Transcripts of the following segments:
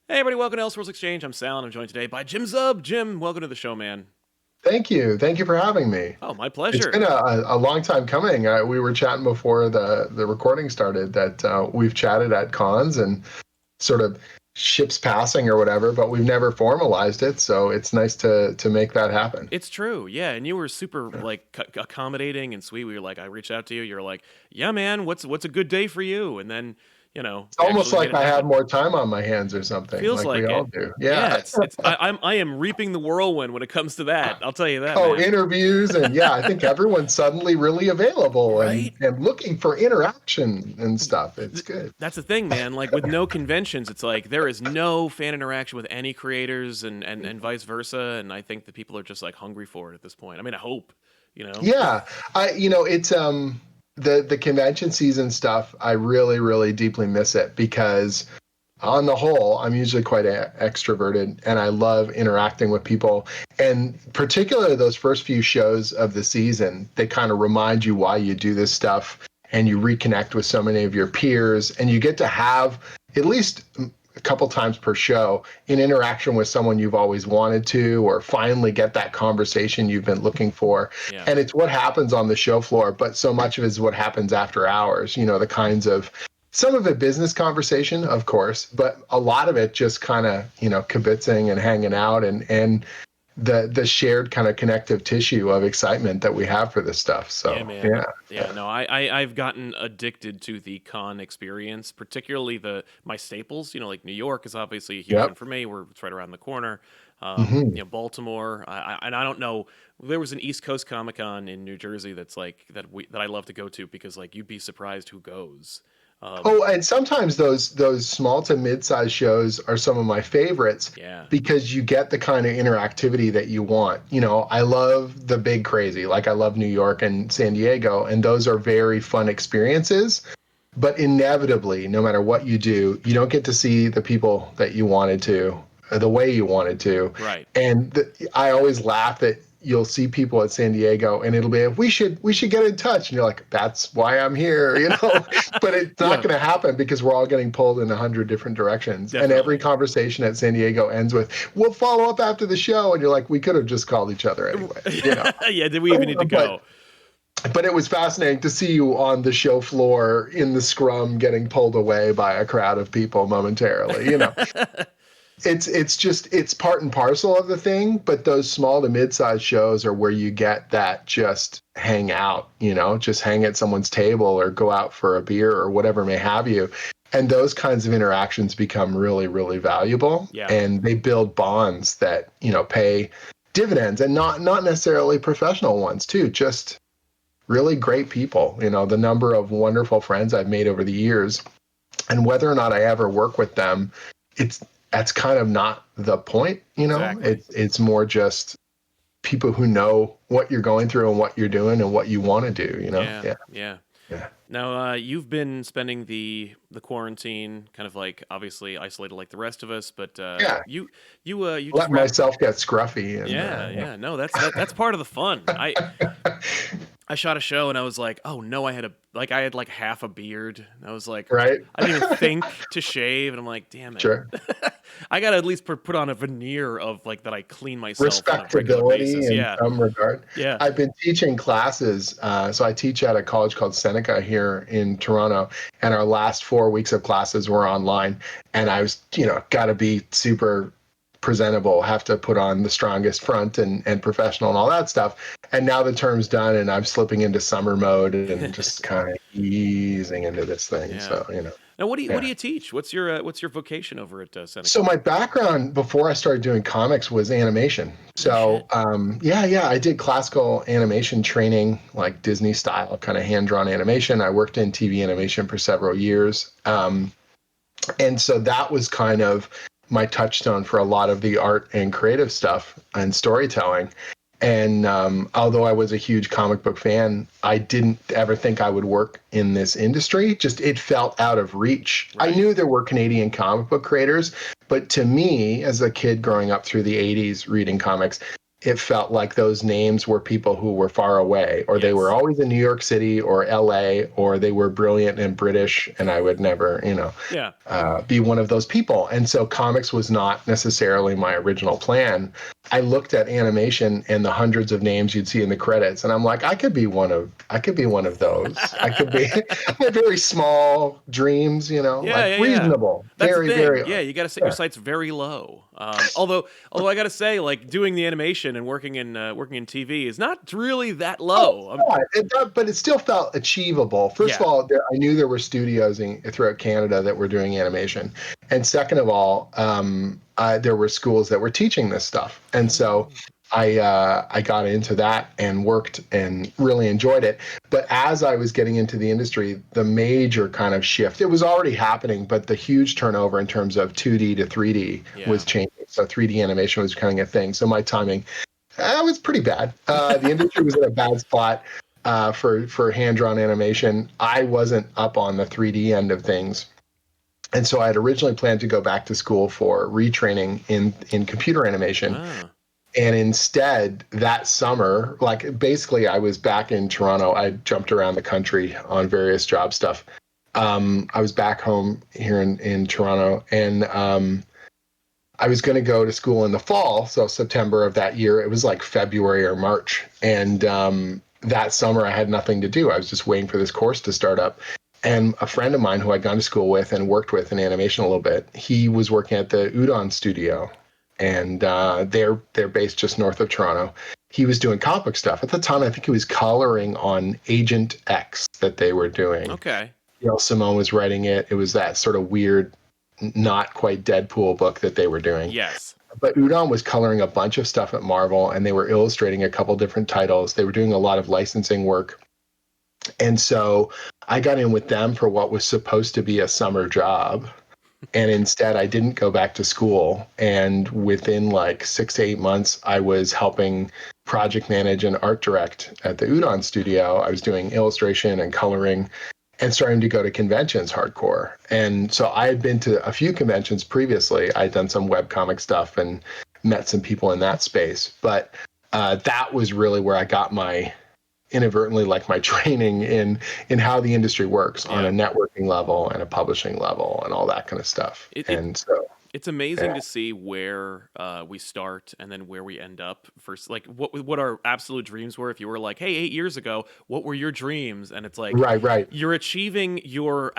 Hey everybody, welcome to Elseworlds Exchange. I'm Sal, and I'm joined today by Jim Zub. Jim, welcome to the show, man. Thank you. Thank you for having me. Oh, my It's pleasure. been a long time coming. We were chatting before the recording started that we've chatted at cons and sort of ships passing or whatever, but we've never formalized it. So it's nice to make that happen. It's true, yeah, and you were super like accommodating and sweet. We were like, I reached out to you. You're like, yeah, man, what's a good day for you? And then It's we almost actually made like it I have happen. more time on my hands or something, Feels like we like all it. do. Yeah, Yeah. I am reaping the whirlwind when it comes to that. I'll tell you that, Oh, man. interviews and yeah, I think everyone's suddenly really available and Right? and looking for interaction and stuff. It's good. That's the thing, man. Like with no conventions, it's like there is no fan interaction with any creators and vice versa. And I think that people are just like hungry for it at this point. I mean, I hope. Yeah, it's the convention season stuff. I really, really deeply miss it because on the whole, I'm usually quite extroverted and I love interacting with people. And particularly those first few shows of the season, they kind of remind you why you do this stuff and you reconnect with so many of your peers and you get to have at least a couple times per show in interaction with someone you've always wanted to or finally get that conversation you've been looking for. Yeah. And it's what happens on the show floor, but so much of it is what happens after hours, the kinds of some of it business conversation, of course, but a lot of it just kind of, kibitzing and hanging out and the shared kind of connective tissue of excitement that we have for this stuff. Yeah, So man. yeah. Yeah, no, I've gotten addicted to the con experience, particularly my staples. Like New York is obviously a huge one Yep. for me. It's right around the corner. Hmm. Baltimore. And I don't know. There was an East Coast Comic Con in New Jersey that's like that I love to go to because like you'd be surprised who goes. Um, Oh, and sometimes those small to mid-sized shows are some of my favorites yeah, because you get the kind of interactivity that you want. I love the big crazy, like I love New York and San Diego, and those are very fun experiences. But inevitably, no matter what you do, you don't get to see the people that you wanted to, the way you wanted to. right. And I always laugh that you'll see people at San Diego and it'll be we should get in touch, and you're like, that's why I'm here, but it's not Yeah, going to happen because we're all getting pulled in 100 different directions, and every definitely. conversation at San Diego ends with, we'll follow up after the show, and you're like, we could have just called each other anyway. Yeah, did we even need to But go? it was fascinating to see you on the show floor in the scrum getting pulled away by a crowd of people momentarily. It's part and parcel of the thing, but those small to mid-sized shows are where you get that just hang out, just hang at someone's table or go out for a beer or whatever may have you. And those kinds of interactions become really, really valuable, Yeah. and they build bonds that, pay dividends, and not necessarily professional ones too, just really great people. The number of wonderful friends I've made over the years, and whether or not I ever work with them, it's that's kind of not the point. Exactly. It's more just people who know what you're going through and what you're doing and what you want to do. Yeah, Yeah, yeah. yeah, Now, you've been spending the quarantine kind of like obviously isolated like the rest of us, but yeah. you just Let wrapped. myself get scruffy and Yeah, yeah. No, that's part of the fun. I shot a show and I was like, oh no, I had like half a beard. And I was like, right. I didn't even think to shave, and I'm like, damn it. Sure. I gotta at least put on a veneer of like that I clean myself on a regular Respectability basis. in Yeah, some regard. yeah. I've been teaching classes. So I teach at a college called Seneca here in Toronto, and our last 4 weeks of classes were online. And I was, got to be super presentable, have to put on the strongest front and professional and all that stuff. And now the term's done, and I'm slipping into summer mode and just kind of easing into this thing. Yeah. So, Now, what do yeah. you teach? What's your vocation over at So Seneca? my background before I started doing comics was animation. No So shit. yeah, I did classical animation training, like Disney style, kind of hand drawn animation. I worked in TV animation for several years, and so that was kind of my touchstone for a lot of the art and creative stuff and storytelling. And although I was a huge comic book fan, I didn't ever think I would work in this industry. Just it felt out of reach. I Right. knew there were Canadian comic book creators, but to me, as a kid growing up through the 80s reading comics, it felt like those names were people who were far away, or they were Yes. always in New York City or LA, or they were brilliant and British, and I would never, Yeah. be one of those people. And so comics was not necessarily my original plan. I looked at animation and the hundreds of names you'd see in the credits, and I'm like, I could be one of those. I could be I had very small dreams, Yeah, like yeah, yeah. reasonable, That's the very, thing. very, Yeah, you got to set your yeah. sights very low. Although I got to say, like doing the animation and working in TV is not really that Oh, low. but it still felt achievable. First of Yeah. all, I knew there were studios throughout Canada that were doing animation, and second of all, there were schools that were teaching this stuff, and so Oh. I got into that and worked and really enjoyed it. But as I was getting into the industry, the major kind of shift, it was already happening, but the huge turnover in terms of 2D to 3D was Yeah. changing. So 3D animation was becoming a thing. So my timing was pretty bad. The industry was in a bad spot for hand-drawn animation. I wasn't up on the 3D end of things. And so I had originally planned to go back to school for retraining in computer animation. Ah. And instead, that summer, like basically I was back in Toronto. I jumped around the country on various job stuff. I was back home here in Toronto, and I was going to go to school in the fall, so September of that year. It was like February or March, and that summer I had nothing to do. I was just waiting for this course to start up. And a friend of mine who I'd gone to school with and worked with in animation a little bit, he was working at the Udon studio, and they're based just north of Toronto. He was doing comic book stuff. At the time, I think he was coloring on Agent X that they were doing. Okay. Simone was writing it. It was that sort of weird, not quite Deadpool book that they were doing. Yes. But Udon was coloring a bunch of stuff at Marvel, and they were illustrating a couple different titles. They were doing a lot of licensing work. And so I got in with them for what was supposed to be a summer job. And instead, I didn't go back to school. And within like 6 to 8 months, I was helping project manage and art direct at the Udon studio. I was doing illustration and coloring and starting to go to conventions hardcore. And so I had been to a few conventions previously. I'd done some webcomic stuff and met some people in that space. But that was really where I got my inadvertently like my training in how the industry works on a networking level and a publishing level and all that kind of stuff. And so it's amazing to see where we start and then where we end up. First, like what our absolute dreams were. If you were like, hey, 8 years ago, what were your dreams? And it's like, right. You're achieving your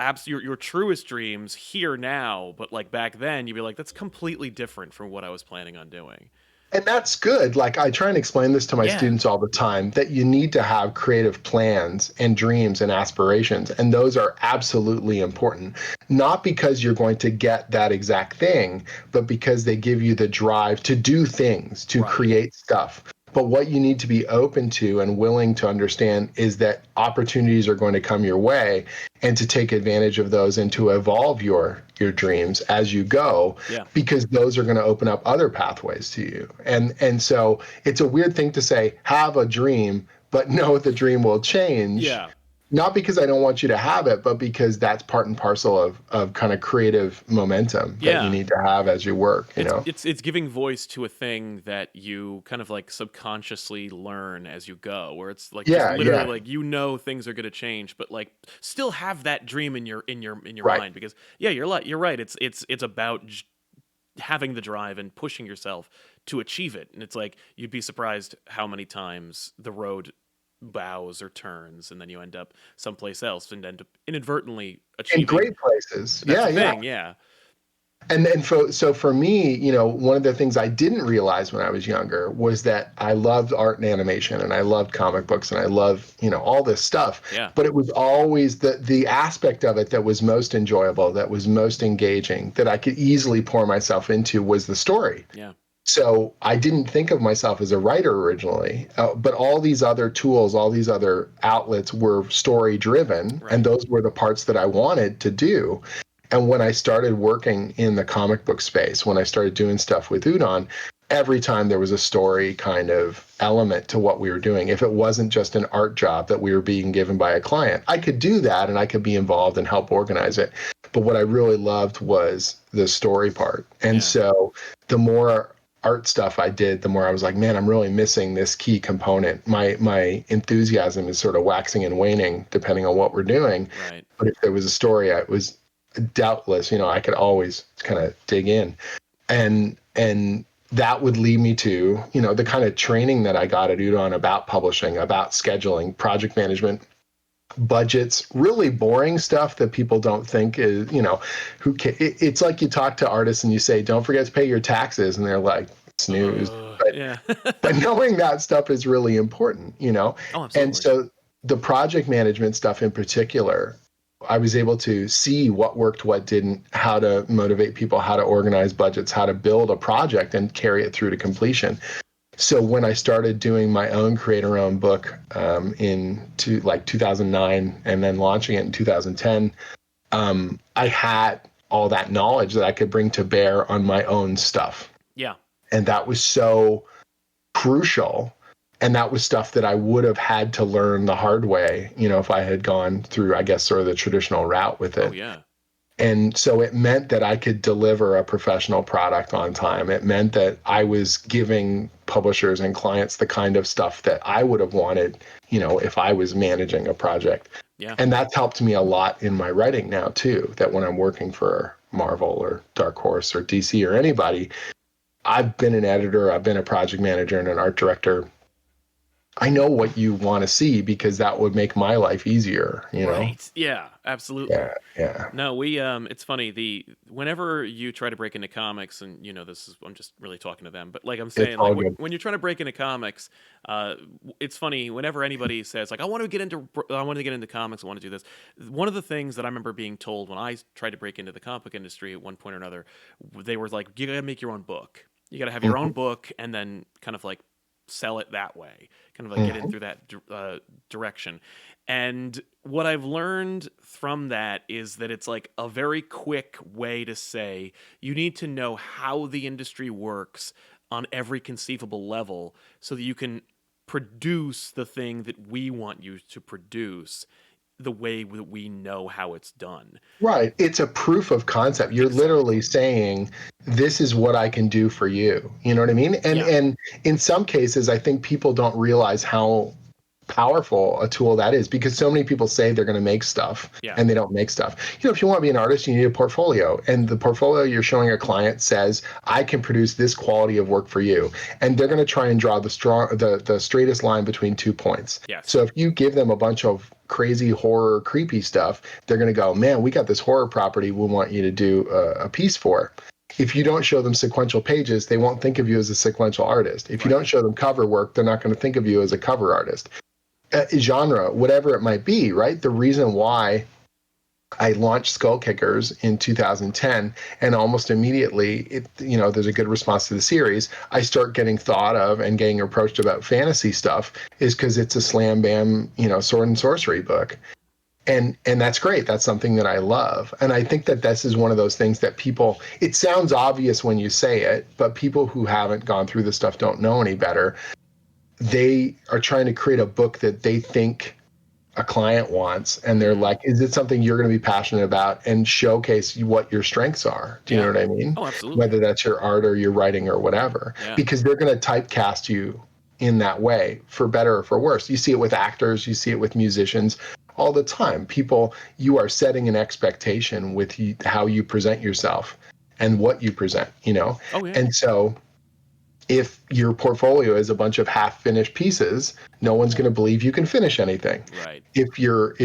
truest dreams here now, but like back then, you'd be like, that's completely different from what I was planning on doing. And that's good. Like I try and explain this to my students all the time, that you need to have creative plans and dreams and aspirations. And those are absolutely important, not because you're going to get that exact thing, but because they give you the drive to do things, to create stuff. But what you need to be open to and willing to understand is that opportunities are going to come your way, and to take advantage of those and to evolve your dreams as you go, because those are going to open up other pathways to you. And so it's a weird thing to say, have a dream, but know the dream will change. Yeah. Not because I don't want you to have it, but because that's part and parcel of kind of creative momentum that you need to have as you work, It's giving voice to a thing that you kind of like subconsciously learn as you go, where it's like just literally like things are going to change, but like still have that dream in your mind, because you're right. It's about having the drive and pushing yourself to achieve it. And it's like you'd be surprised how many times the road bows or turns, and then you end up someplace else and end up inadvertently achieving in great places. That's the thing, yeah. And so for me, one of the things I didn't realize when I was younger was that I loved art and animation, and I loved comic books, and I loved, all this stuff. Yeah. But it was always the aspect of it that was most enjoyable, that was most engaging, that I could easily pour myself into, was the story. Yeah. So I didn't think of myself as a writer originally, but all these other tools, all these other outlets were story driven, and those were the parts that I wanted to do. And when I started working in the comic book space, when I started doing stuff with Udon, every time there was a story kind of element to what we were doing, if it wasn't just an art job that we were being given by a client, I could do that and I could be involved and help organize it. But what I really loved was the story part. And so the more art stuff I did, the more I was like, man, I'm really missing this key component. My enthusiasm is sort of waxing and waning depending on what we're doing. Right. But if there was a story, I was doubtless, I could always kind of dig in. And that would lead me to, the kind of training that I got at Udon about publishing, about scheduling, project management, budgets, really boring stuff that people don't think is, it's like you talk to artists and you say, don't forget to pay your taxes. And they're like, snooze. Yeah. But knowing that stuff is really important, Oh, And absolutely. so the project management stuff in particular, I was able to see what worked, what didn't, how to motivate people, how to organize budgets, how to build a project and carry it through to completion. So when I started doing my own creator-owned book in 2009 and then launching it in 2010, I had all that knowledge that I could bring to bear on my own stuff. Yeah. And that was so crucial. And that was stuff that I would have had to learn the hard way, if I had gone through, I guess, sort of the traditional route with it. Oh, yeah. And so it meant that I could deliver a professional product on time. It meant that I was giving publishers and clients the kind of stuff that I would have wanted, if I was managing a project. Yeah. And that's helped me a lot in my writing now, too, that when I'm working for Marvel or Dark Horse or DC or anybody, I've been an editor, I've been a project manager and an art director. I know what you want to see because that would make my life easier, Right. Yeah, absolutely. Yeah. No, it's funny, whenever you try to break into comics, and I'm just really talking to them, but like I'm saying, like when you're trying to break into comics, it's funny whenever anybody says like I want to get into comics, I want to do this. One of the things that I remember being told when I tried to break into the comic book industry at one point or another, they were like, you got to make your own book. You got to have your own book and then kind of like sell it that way, kind of like get in through that direction. And what I've learned from that is that it's like a very quick way to say you need to know how the industry works on every conceivable level so that you can produce the thing that we want you to produce the way that we know how it's done. Right. It's a proof of concept. You're literally saying, this is what I can do for you. You know what I mean? And in some cases, I think people don't realize how powerful a tool that is because so many people say they're going to make stuff and they don't make stuff. If you want to be an artist, you need a portfolio, and the portfolio you're showing a client says, I can produce this quality of work for you. And they're going to try and draw the straightest line between 2 points. Yes. So if you give them a bunch of crazy horror, creepy stuff, they're going to go, man, we got this horror property we want you to do a piece for. If you don't show them sequential pages, they won't think of you as a sequential artist. If you don't show them cover work, they're not going to think of you as a cover artist. Genre, whatever it might be, right? The reason why I launched Skull Kickers in 2010, and almost immediately, there's a good response to the series. I start getting thought of and getting approached about fantasy stuff is because it's a slam bam, sword and sorcery book. And that's great. That's something that I love. And I think that this is one of those things that people, it sounds obvious when you say it, but people who haven't gone through this stuff don't know any better. They are trying to create a book that they think a client wants, and they're like, is it something you're going to be passionate about, and showcase what your strengths are? Do you know what I mean? Oh, absolutely. Whether that's your art or your writing or whatever, because they're going to typecast you in that way, for better or for worse. You see it with actors, you see it with musicians all the time. People, you are setting an expectation with how you present yourself and what you present, Oh, yeah. And so if your portfolio is a bunch of half-finished pieces, no one's going to believe you can finish anything. Right. If your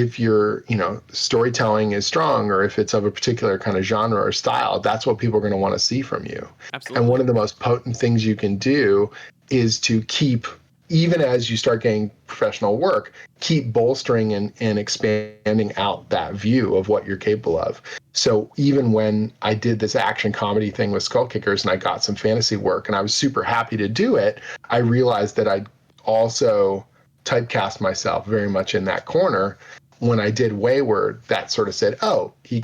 storytelling is strong, or if it's of a particular kind of genre or style, that's what people are going to want to see from you. Absolutely. And one of the most potent things you can do is to keep, even as you start getting professional work, keep bolstering and expanding out that view of what you're capable of. So even when I did this action comedy thing with Skull Kickers and I got some fantasy work and I was super happy to do it, I realized that I'd also typecast myself very much in that corner. When I did Wayward, that sort of said, oh, he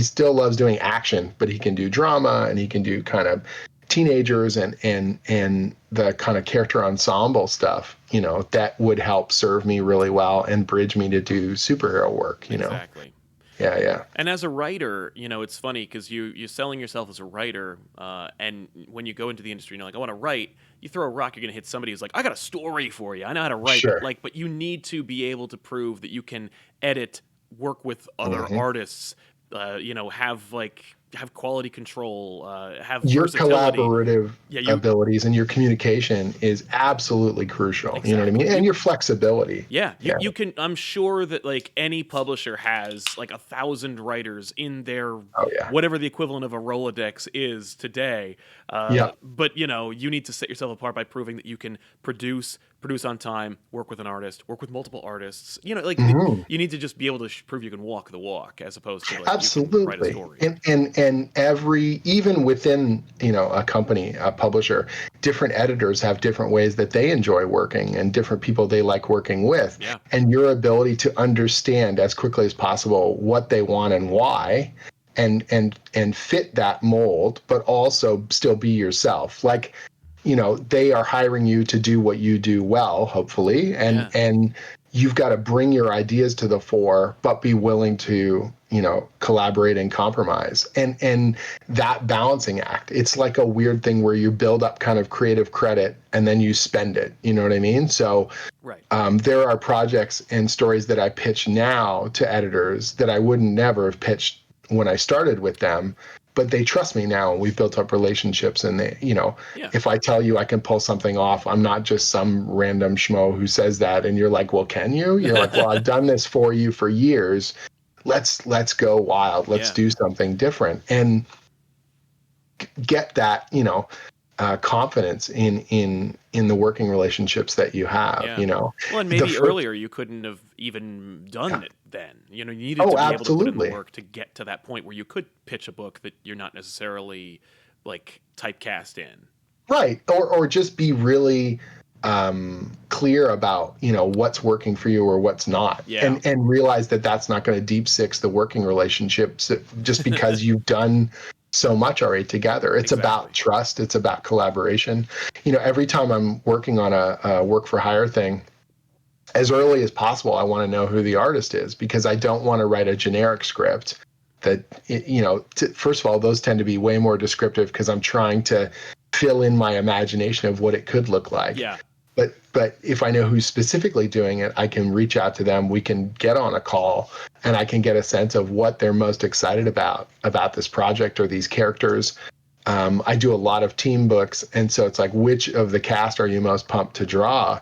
still loves doing action, but he can do drama and he can do kind of teenagers and the kind of character ensemble stuff, that would help serve me really well and bridge me to do superhero work, Exactly. Yeah. And as a writer, it's funny because you're selling yourself as a writer, and when you go into the industry and you're like, I want to write, you throw a rock, you're gonna hit somebody who's like, I got a story for you. I know how to write, Sure. but you need to be able to prove that you can edit, work with other Hmm. artists, have quality control, have Your versatility. collaborative Yeah, you abilities and your communication is absolutely crucial. You know what I mean? exactly. And your flexibility. Yeah, Yeah. you can. I'm sure that like any publisher has like 1,000 writers in their Oh yeah. whatever the equivalent of a Rolodex is today. Yeah. But you need to set yourself apart by proving that you can produce on time, work with an artist, work with multiple artists. Hmm. You need to just be able to prove you can walk the walk, as opposed to like you can write a Absolutely. story. And every, even within, a company, a publisher, different editors have different ways that they enjoy working and different people they like working with. Yeah, And your ability to understand as quickly as possible what they want and why, and fit that mold, but also still be yourself. Like, they are hiring you to do what you do well, hopefully, and yeah, you've got to bring your ideas to the fore, but be willing to, collaborate and compromise. And that balancing act, it's like a weird thing where you build up kind of creative credit and then you spend it. You know what I mean? So right. there are projects and stories that I pitch now to editors that I wouldn't never have pitched when I started with them, but they trust me now, and we've built up relationships. And they, Yeah, if I tell you I can pull something off, I'm not just some random schmo who says that. And you're like, well, can you? You're like, well, I've done this for you for years. Let's go wild. Let's yeah, do something different and get that, confidence in the working relationships that you have. yeah. Well, and The maybe first, earlier you couldn't have even done yeah. it then. You needed Oh, to be able to put in the absolutely. work to get to that point where you could pitch a book that you're not necessarily like typecast in. Right. Or just be really clear about, what's working for you or what's not, Yeah. and realize that that's not going to deep six the working relationships just because you've done so much already together. It's Exactly. about trust. It's about collaboration. Every time I'm working on a work for hire thing, as early as possible, I want to know who the artist is, because I don't want to write a generic script that, first of all, those tend to be way more descriptive because I'm trying to fill in my imagination of what it could look like. Yeah. But if I know who's specifically doing it, I can reach out to them. We can get on a call, and I can get a sense of what they're most excited about this project or these characters. I do a lot of team books, and so it's like, which of the cast are you most pumped to draw?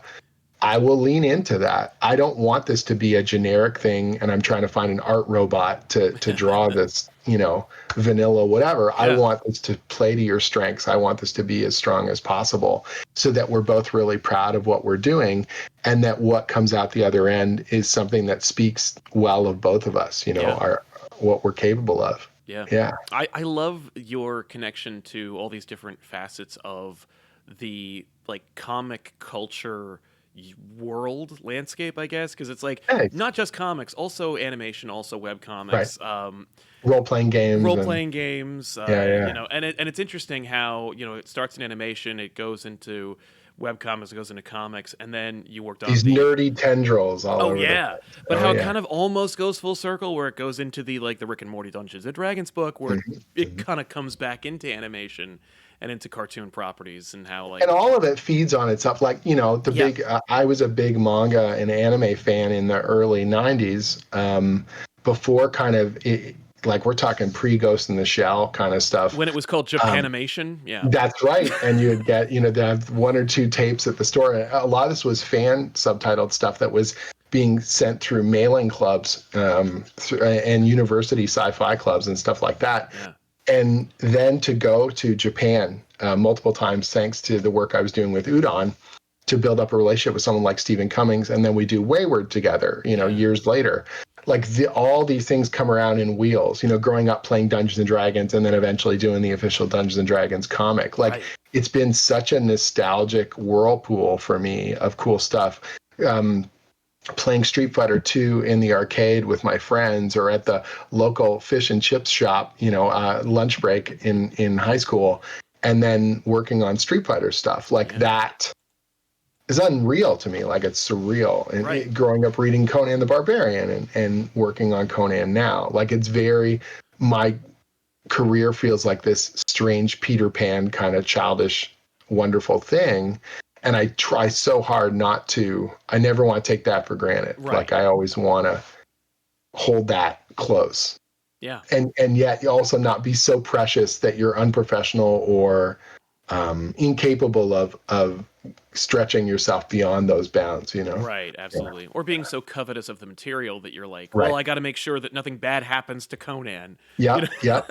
I will lean into that. I don't want this to be a generic thing and I'm trying to find an art robot to draw this, vanilla whatever. I Yeah. want this to play to your strengths. I want this to be as strong as possible, so that we're both really proud of what we're doing, and that what comes out the other end is something that speaks well of both of us, Yeah. our what we're capable of. Yeah. Yeah. I love your connection to all these different facets of the like comic culture world landscape, I guess, because it's like Hey, not just comics, also animation, also web right. comics, Role playing games role and playing games, yeah. and it's interesting how it starts in animation, it goes into web comics, it goes into comics, and then you worked on These the nerdy tendrils all oh over the yeah, place. but Oh how it yeah. kind of almost goes full circle, where it goes into the like the Rick and Morty Dungeons and Dragons book, where it Mhm. kind of comes back into animation and into cartoon properties, and how And like all of it feeds on itself. Like, yeah, I was a big manga and anime fan in the early 90s, before kind of like we're talking pre Ghost in the Shell kind of stuff. when it was called Um, Japanimation, yeah, that's right. And you'd get, to have one or two tapes at the store. And a lot of this was fan subtitled stuff that was being sent through mailing clubs, and university sci-fi clubs and stuff like that. yeah, And then to go to Japan multiple times, thanks to the work I was doing with Udon, to build up a relationship with someone like Stephen Cummings, and then we do Wayward together, yeah, years later. Like all these things come around in wheels. Growing up playing Dungeons and Dragons, and then eventually doing the official Dungeons and Dragons comic. Like, right, it's been such a nostalgic whirlpool for me of cool stuff. Um, Playing Street Fighter 2 in the arcade with my friends, or at the local fish and chips shop, lunch break in high school, and then working on Street Fighter stuff like yeah, that. is unreal to me. Like, it's surreal. And Right. growing up reading Conan the Barbarian and working on Conan now, like, it's very, my career feels like this strange Peter Pan kind of childish, wonderful thing. And I try so hard not to, I never want to take that for granted. Right. Like, I always want to hold that close. Yeah. And yet you also not be so precious that you're unprofessional or incapable of stretching yourself beyond those bounds, you know? Right, absolutely. Yeah. Or being so covetous of the material that you're like, well, Right. I got to make sure that nothing bad happens to Conan. Yeah, yeah.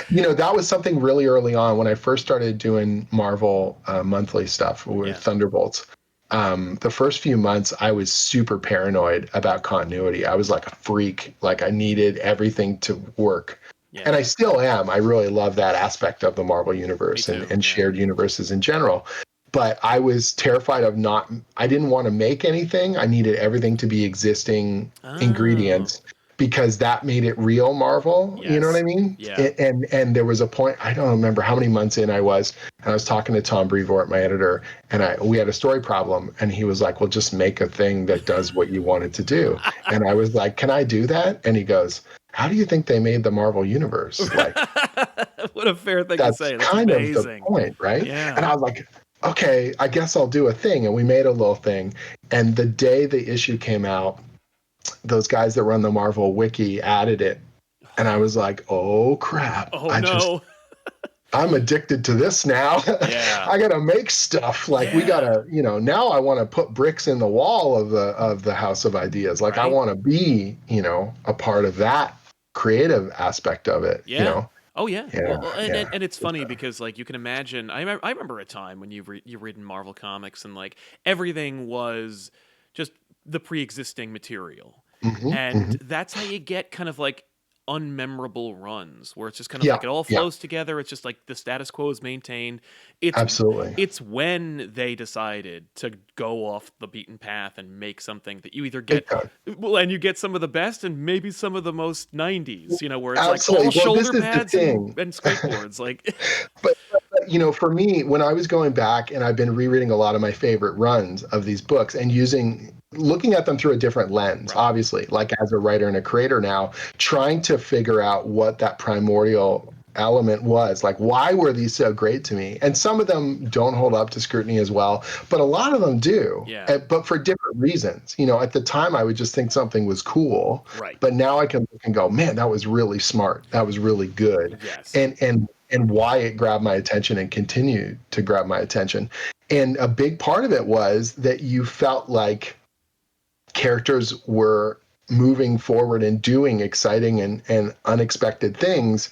You know, that was something really early on when I first started doing Marvel monthly stuff with Thunderbolts. The first few months, I was super paranoid about continuity. I was like a freak. Like, I needed everything to work. Yeah. And I still am. I really love that aspect of the Marvel universe and shared universes in general. But I was terrified of I didn't want to make anything. I needed everything to be existing ingredients, because that made it real Marvel. Yes. You know what I mean? Yeah. And there was a point, I don't remember how many months in I was, and I was talking to Tom Brevoort, my editor, and we had a story problem, and he was like, well, just make a thing that does what you want it to do. And I was like, can I do that? And he goes, how do you think they made the Marvel universe? Like, what a fair thing to say. That's kind amazing. of the point, right? Yeah. And I was like, okay, I guess I'll do a thing. And we made a little thing. And the day the issue came out, those guys that run the Marvel wiki added it. And I was like, oh crap. Oh, I'm addicted to this now. Yeah. I gotta make stuff. Like, we gotta, you know, now I want to put bricks in the wall of the House of Ideas. Like, I want to be, you know, a part of that creative aspect of it. Yeah. You know? Oh yeah. Yeah, Well, and it's funny because, like, you can imagine. I remember a time when you reading Marvel comics and, like, everything was just the pre-existing material, and that's how you get kind of like unmemorable runs where it's just kind of like it all flows together. It's just like the status quo is maintained. Absolutely. It's when they decided to go off the beaten path and make something that you either get, well, and you get some of the best and maybe some of the most 90s, you know, where it's Absolutely. like all shoulder This is pads the thing. and skateboards. Like, but, you know, for me, when I was going back and I've been rereading a lot of my favorite runs of these books and looking at them through a different lens, obviously, like as a writer and a creator now, trying to figure out what that primordial element was. Like, why were these so great to me? And some of them don't hold up to scrutiny as well, but a lot of them do. Yeah. But for different reasons. You know, at the time I would just think something was cool. Right. But now I can look and go, man, that was really smart. That was really good. Yes. And why it grabbed my attention and continued to grab my attention. And a big part of it was that you felt like characters were moving forward and doing exciting and unexpected things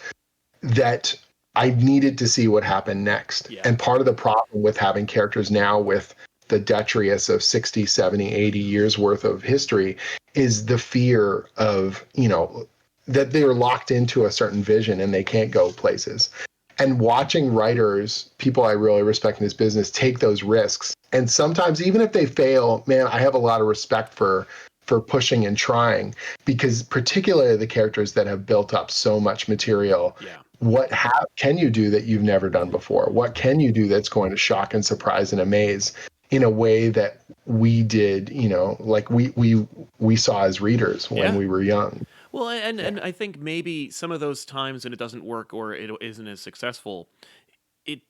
that I needed to see what happened next. Yeah. And part of the problem with having characters now with the detritus of 60, 70, 80 years worth of history is the fear of, you know, that they're locked into a certain vision and they can't go places. And watching writers, people I really respect in this business, take those risks. And sometimes, even if they fail, man, I have a lot of respect for pushing and trying, because particularly the characters that have built up so much material, what can you do that you've never done before? What can you do that's going to shock and surprise and amaze in a way that we did, you know, like we saw as readers when we were young? Well, and I think maybe some of those times when it doesn't work or it isn't as successful,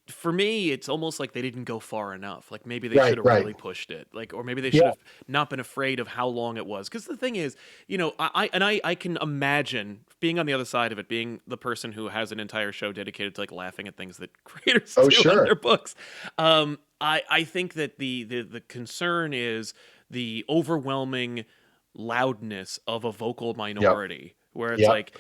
for me, it's almost like they didn't go far enough. Like, maybe they should have really pushed it. Like, or maybe they should have not been afraid of how long it was. Because the thing is, you know, I can imagine being on the other side of it, being the person who has an entire show dedicated to, like, laughing at things that creators do on their books. I think that the concern is the overwhelming loudness of a vocal minority, where it's like,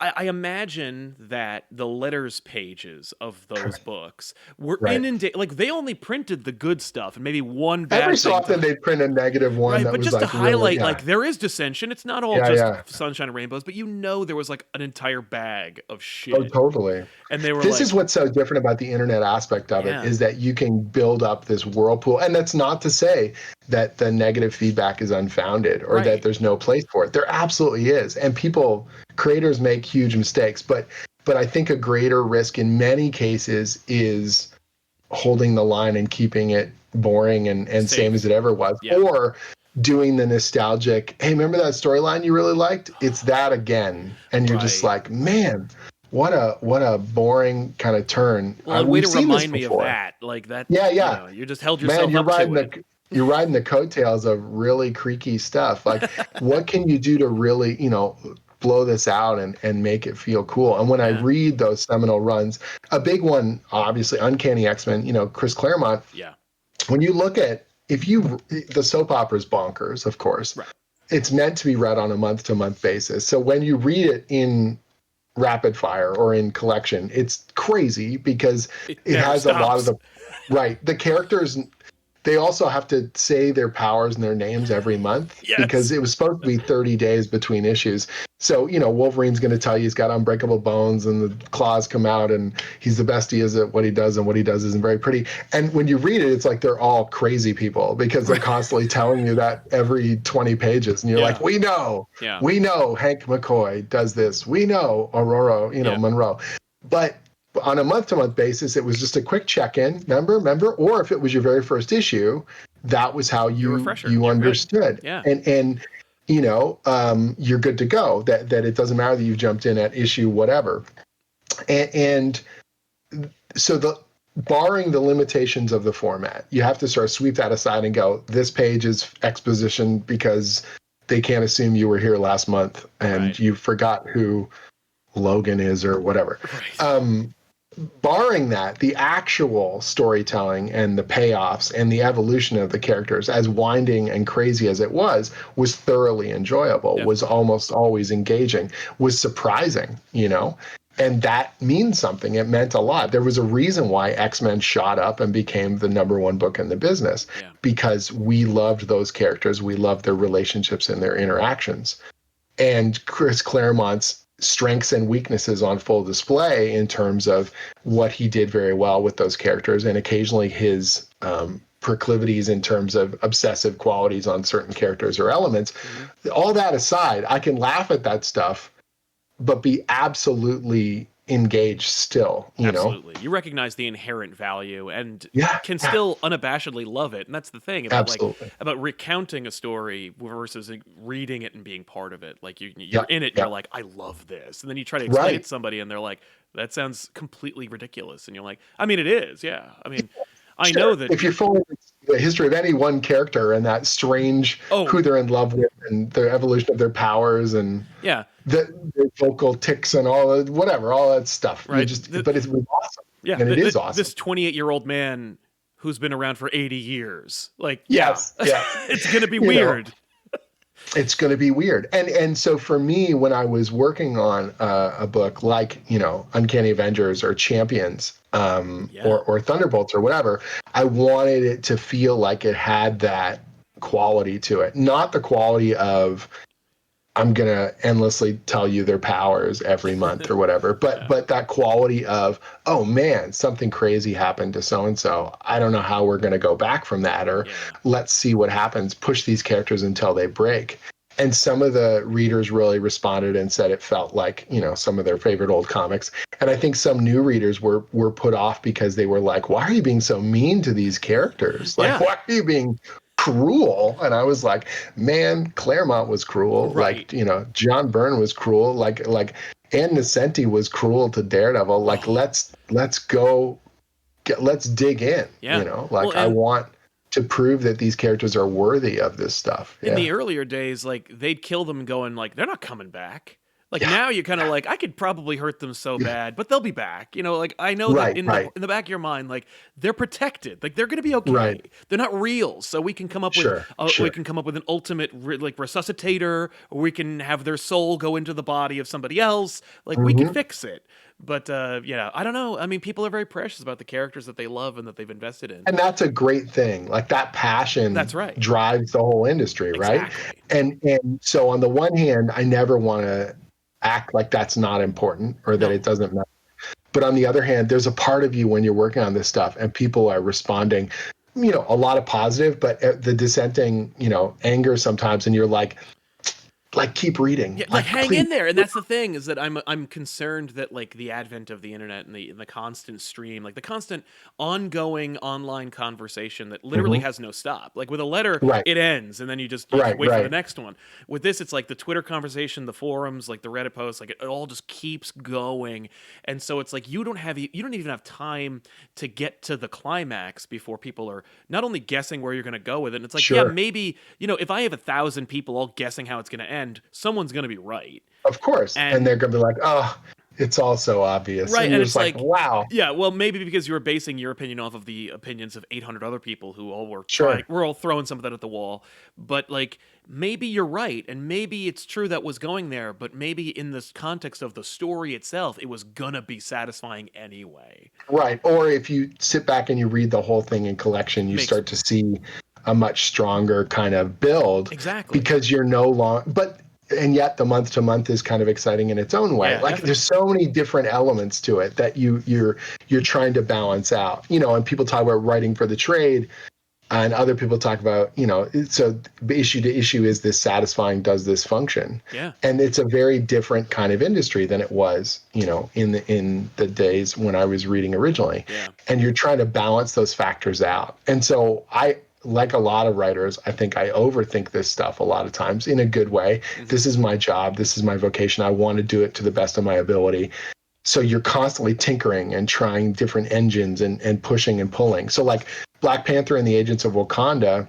I imagine that the letters pages of those books were inundated. Like, they only printed the good stuff and maybe one bad Every so often they'd print a negative one. That but was just like to highlight, really, like, there is dissension. It's not all just sunshine and rainbows, but you know there was like an entire bag of shit. Oh, totally. And they were This is what's so different about the internet aspect of it, is that you can build up this whirlpool. And that's not to say that the negative feedback is unfounded or that there's no place for it. There absolutely is. And creators make huge mistakes, but I think a greater risk in many cases is holding the line and keeping it boring and same as it ever was. Yeah. Or doing the nostalgic, hey, remember that storyline you really liked? It's that again. And you're just like, man, what a boring kind of turn. Well, way to remind me of that. Like that. Yeah. You know, you just held yourself up to it. You're riding the coattails of really creaky stuff. Like, what can you do to really, blow this out and make it feel cool? And when I read those seminal runs, a big one, obviously, Uncanny X-Men, Chris Claremont. Yeah. When you look at, the soap opera's bonkers, of course. Right. It's meant to be read on a month-to-month basis. So when you read it in rapid fire or in collection, it's crazy because it has a lot of the characters. They also have to say their powers and their names every month because it was supposed to be 30 days between issues. So, Wolverine's going to tell you he's got unbreakable bones and the claws come out and he's the best he is at what he does, and what he does isn't very pretty. And when you read it, it's like they're all crazy people because they're constantly telling you that every 20 pages. And you're like, we know Hank McCoy does this. We know Aurora, Monroe. But on a month-to-month basis, it was just a quick check-in, remember? Or if it was your very first issue, that was how you understood. Yeah. And you're good to go. That it doesn't matter that you jumped in at issue whatever. And so barring the limitations of the format, you have to sort of sweep that aside and go, this page is exposition because they can't assume you were here last month and you forgot who Logan is or whatever. Right. Barring that, the actual storytelling and the payoffs and the evolution of the characters, as winding and crazy as it was thoroughly enjoyable, was almost always engaging, was surprising, and that means something. It meant a lot. There was a reason why X-Men shot up and became the #1 book in the business, because we loved those characters. We loved their relationships and their interactions. And Chris Claremont's strengths and weaknesses on full display in terms of what he did very well with those characters, and occasionally his proclivities in terms of obsessive qualities on certain characters or elements. All that aside, I can laugh at that stuff, but be absolutely engaged still, Absolutely. You recognize the inherent value and can still unabashedly love it. And that's the thing about about recounting a story versus reading it and being part of it. Like you're in it and you're like, I love this. And then you try to explain it to somebody and they're like, that sounds completely ridiculous. And you're like, I mean, it is. Yeah. I mean, I know that if you're following the history of any one character and that strange who they're in love with and the evolution of their powers and the vocal tics and all that stuff. Right. But it's awesome. Yeah. And it is awesome. This 28-year-old man who's been around for 80 years. Like, it's going to be weird. It's going to be weird. And so for me, when I was working on a book like, Uncanny Avengers or Champions or Thunderbolts or whatever, I wanted it to feel like it had that quality to it. Not the quality of I'm going to endlessly tell you their powers every month or whatever, but that quality of, oh man, something crazy happened to so-and-so. I don't know how we're going to go back from that, or let's see what happens, push these characters until they break. And some of the readers really responded and said it felt like, some of their favorite old comics. And I think some new readers were put off because they were like, why are you being so mean to these characters? Like, why are you being cruel? And I was like, man, Claremont was cruel. Right. Like, John Byrne was cruel. Like Ann Nocenti was cruel to Daredevil. Like, let's dig in. Yeah. I want to prove that these characters are worthy of this stuff. In the earlier days, like, they'd kill them going like, they're not coming back. Like now you kind of like, I could probably hurt them so bad, but they'll be back. Like, I know that in the back of your mind, like, they're protected. Like, they're going to be okay. Right. They're not real. So we can come up we can come up with an ultimate resuscitator, or we can have their soul go into the body of somebody else. Like, we can fix it. But I don't know. I mean, people are very precious about the characters that they love and that they've invested in. And that's a great thing. Like, that passion drives the whole industry, right? And so on the one hand, I never want to act like that's not important or that it doesn't matter. But on the other hand, there's a part of you when you're working on this stuff and people are responding, a lot of positive, but the dissenting, anger sometimes. And you're like, like keep reading. Yeah, like hang Please. in there, and that's the thing is that I'm concerned that like the advent of the internet and the constant stream, like the constant ongoing online conversation that literally Mhm. has no stop. Like with a letter, Right, it ends, and then you just right, wait for the right. next one. With this, it's like the Twitter conversation, the forums, like the Reddit posts, like it all just keeps going, and so it's like you don't even have time to get to the climax before people are not only guessing where you're going to go with it. And it's like yeah, Sure. maybe if I have 1,000 people all guessing how it's going to end, someone's going to be right. Of course. And And they're going to be like, oh, it's all so obvious. right, And and you're it's just like, like wow, yeah, well maybe because you were basing your opinion off of the opinions of 800 other people who all were trying sure. we're all throwing something at the wall. But like maybe you're right, and maybe it's true that was going there, but maybe in this context of the story itself it was gonna be satisfying anyway. Right. Or if you sit back and you read the whole thing in collection, you Makes start to see a much stronger kind of build exactly. because you're no longer, but, and yet the month to month is kind of exciting in its own way. Yeah, Like there's definitely. so many different elements to it that you're trying to balance out, and people talk about writing for the trade. And other people talk about, so issue to issue is this satisfying, does this function? Yeah. And it's a very different kind of industry than it was, in the days when I was reading originally. Yeah. And you're trying to balance those factors out. And so like a lot of writers, I think I overthink this stuff a lot of times in a good way. Hmm. This is my job. This is my vocation. I want to do it to the best of my ability. So you're constantly tinkering and trying different engines and pushing and pulling. So like Black Panther and the Agents of Wakanda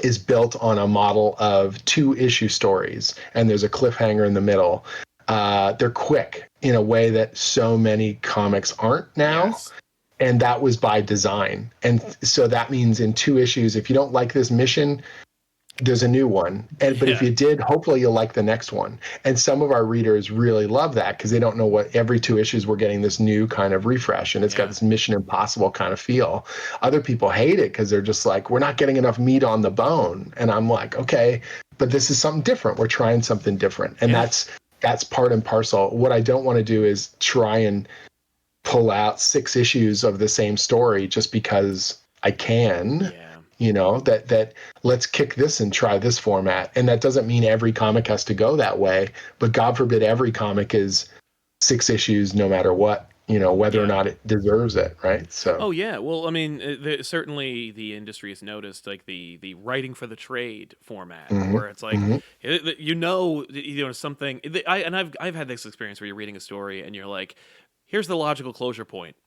is built on a model of 2-issue stories, and there's a cliffhanger in the middle. They're quick in a way that so many comics aren't now. Yes. And that was by design. And so that means in 2 issues, if you don't like this mission, there's a new one. But if Yeah. you did, hopefully you'll like the next one. And some of our readers really love that because they don't know what every 2 issues we're getting this new kind of refresh, and it's got Yeah. this Mission Impossible kind of feel. Other people hate it because they're just like, we're not getting enough meat on the bone. And I'm like, okay, but this is something different. We're trying something different. And Yeah. that's part and parcel. What I don't want to do is try and pull out 6 issues of the same story just because I can. Yeah. That let's kick this and try this format. And that doesn't mean every comic has to go that way, but God forbid every comic is 6 issues no matter what, whether or Yeah. not it deserves it, right? So Oh yeah, well, I mean, certainly the industry has noticed like the writing for the trade format, mhm, where it's like, mhm, something. I've had this experience where you're reading a story and you're like, here's the logical closure point,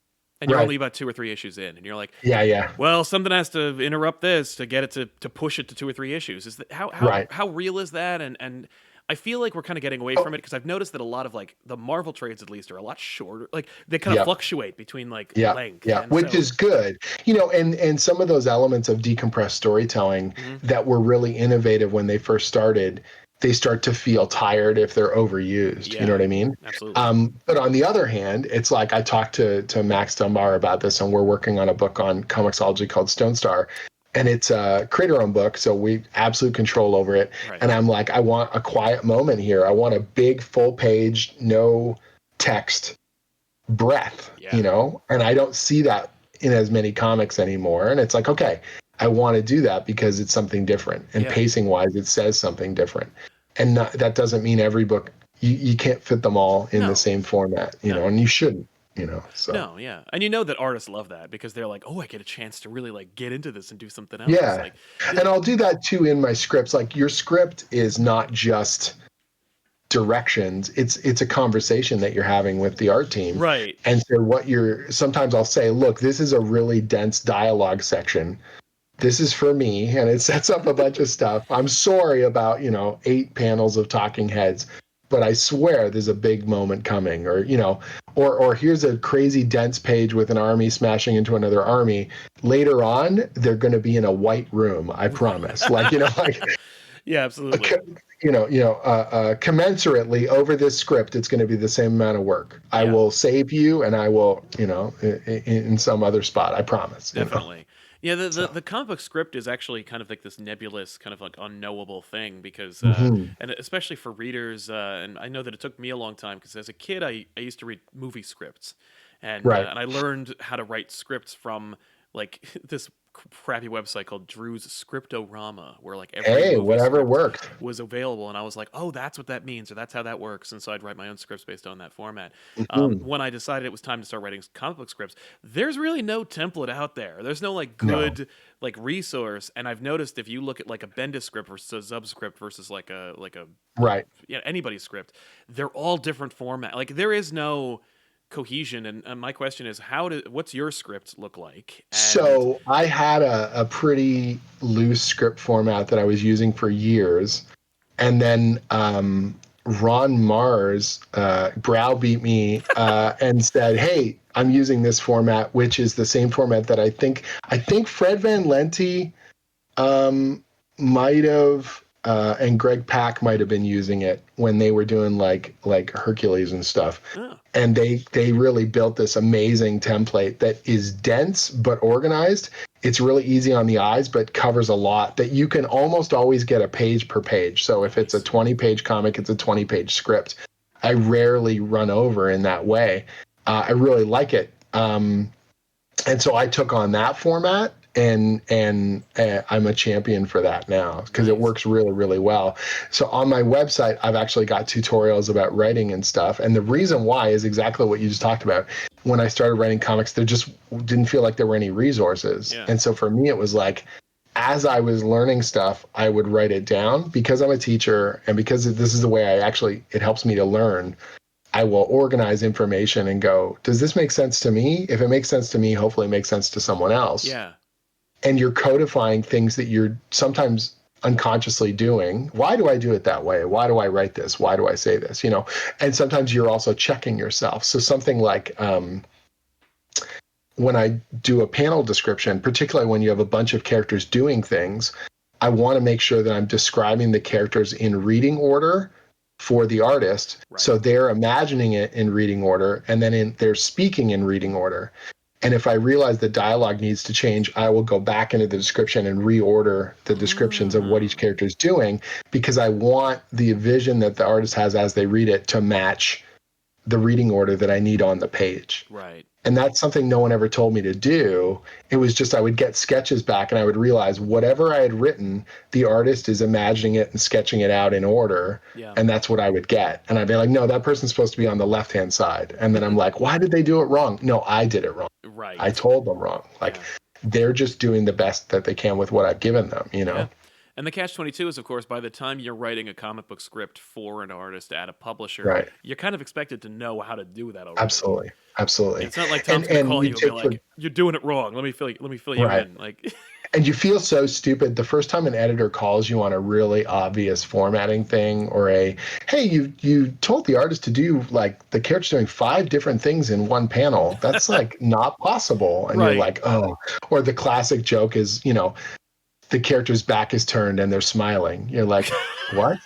and you're right. only about 2 or 3 issues in, and you're like, Yeah, yeah. well, something has to interrupt this to get it to push it to 2 or 3 issues. Is that Right. how real is that? And I feel like we're kind of getting away Oh, from it because I've noticed that a lot of like the Marvel trades at least are a lot shorter. Like they kind of yeah. fluctuate between like Yeah, length, yeah, and which so is good. And some of those elements of decompressed storytelling mhm, that were really innovative when they first started, they start to feel tired if they're overused. You know yeah, what I mean? absolutely. But on the other hand, it's like I talked to Max Dunbar about this, and we're working on a book on comiXology called Stone Star. And it's a creator-owned book, so we absolute control over it. Right. And I'm like, I want a quiet moment here. I want a big full page, no text breath, Yeah. and I don't see that in as many comics anymore. And it's like, okay, I want to do that because it's something different. And Yeah. pacing wise, it says something different. And that doesn't mean every book, you can't fit them all in the No. same format, No. and you shouldn't, so. No. Yeah. And you know that artists love that because they're like, oh, I get a chance to really like get into this and do something else. Yeah. Like, And I'll do that too in my scripts. Like your script is not just directions, it's a conversation that you're having with the art team. right. And so sometimes I'll say, look, this is a really dense dialogue section, this is for me, and it sets up a bunch of stuff. I'm sorry about 8 panels of talking heads, but I swear there's a big moment coming. Or here's a crazy dense page with an army smashing into another army. Later on they're going to be in a white room, I promise. Like yeah. Absolutely. commensurately over this script, it's going to be the same amount of work. I Yeah. will save you, and I will, in some other spot. I promise. Definitely. Yeah, So. the comic book script is actually kind of like this nebulous, kind of like unknowable thing because, Hmm. and especially for readers, and I know that it took me a long time because as a kid I used to read movie scripts, Right. and I learned how to write scripts from like this crappy website called Drew's Scriptorama, where like every Hey, movie whatever script works. was available, and I was like, oh, that's what that means, or that's how that works, and so I'd write my own scripts based on that format. Mhm. When I decided it was time to start writing comic book scripts, there's really no template out there. There's no like No. good like resource, and I've noticed if you look at like a Bendis script versus a Zub script versus like a Right. yeah, anybody's script, they're all different format. Like there is no cohesion. And my question is, what's your script look like? And So I had a pretty loose script format that I was using for years. And then Ron Mars browbeat me and said, "Hey, I'm using this format, which is the same format that I think Fred Van Lente might have and Greg Pak might have been using it when they were doing like Hercules and stuff. oh, And they really built this amazing template that is dense but organized. It's really easy on the eyes, but covers a lot that you can almost always get a page per page. So if it's a nice. 20-page comic, it's a 20-page script. I rarely run over in that way. I really like it. And so I took on that format, and I'm a champion for that now because it Nice. works really, really well. So on my website, I've actually got tutorials about writing and stuff. And the reason why is exactly what you just talked about. When I started writing comics, there just didn't feel like there were any resources. Yeah. And so for me, it was like, as I was learning stuff, I would write it down because I'm a teacher and because this is the way it helps me to learn. I will organize information and go, does this make sense to me? If it makes sense to me, hopefully it makes sense to someone else. Yeah. And you're codifying things that you're sometimes unconsciously doing. Why do I do it that way? Why do I write this? Why do I say this? And sometimes you're also checking yourself. So something like when I do a panel description, particularly when you have a bunch of characters doing things, I want to make sure that I'm describing the characters in reading order for the artist. Right. So they're imagining it in reading order, and then they're speaking in reading order. And if I realize the dialogue needs to change, I will go back into the description and reorder the descriptions of what each character is doing, because I want the vision that the artist has as they read it to match the reading order that I need on the page. Right. And that's something no one ever told me to do. It was just I would get sketches back and I would realize whatever I had written, the artist is imagining it and sketching it out in order. Yeah. And that's what I would get. And I'd be like, no, that person's supposed to be on the left-hand side. And then I'm like, why did they do it wrong? No, I did it wrong. Right. I told them wrong. Like, they're just doing the best that they can with what I've given them, Yeah. And the catch-22 is, of course, by the time you're writing a comic book script for an artist at a publisher, Right. you're kind of expected to know how to do that already. Absolutely. Absolutely. It's not like Tom's going to call you and be like, you're doing it wrong. Let me fill you right. in. Like, and you feel so stupid the first time an editor calls you on a really obvious formatting thing, or hey, you told the artist to do like the character's doing 5 different things in one panel. That's like not possible. And you're like, oh, or the classic joke is, the character's back is turned and they're smiling. You're like, what?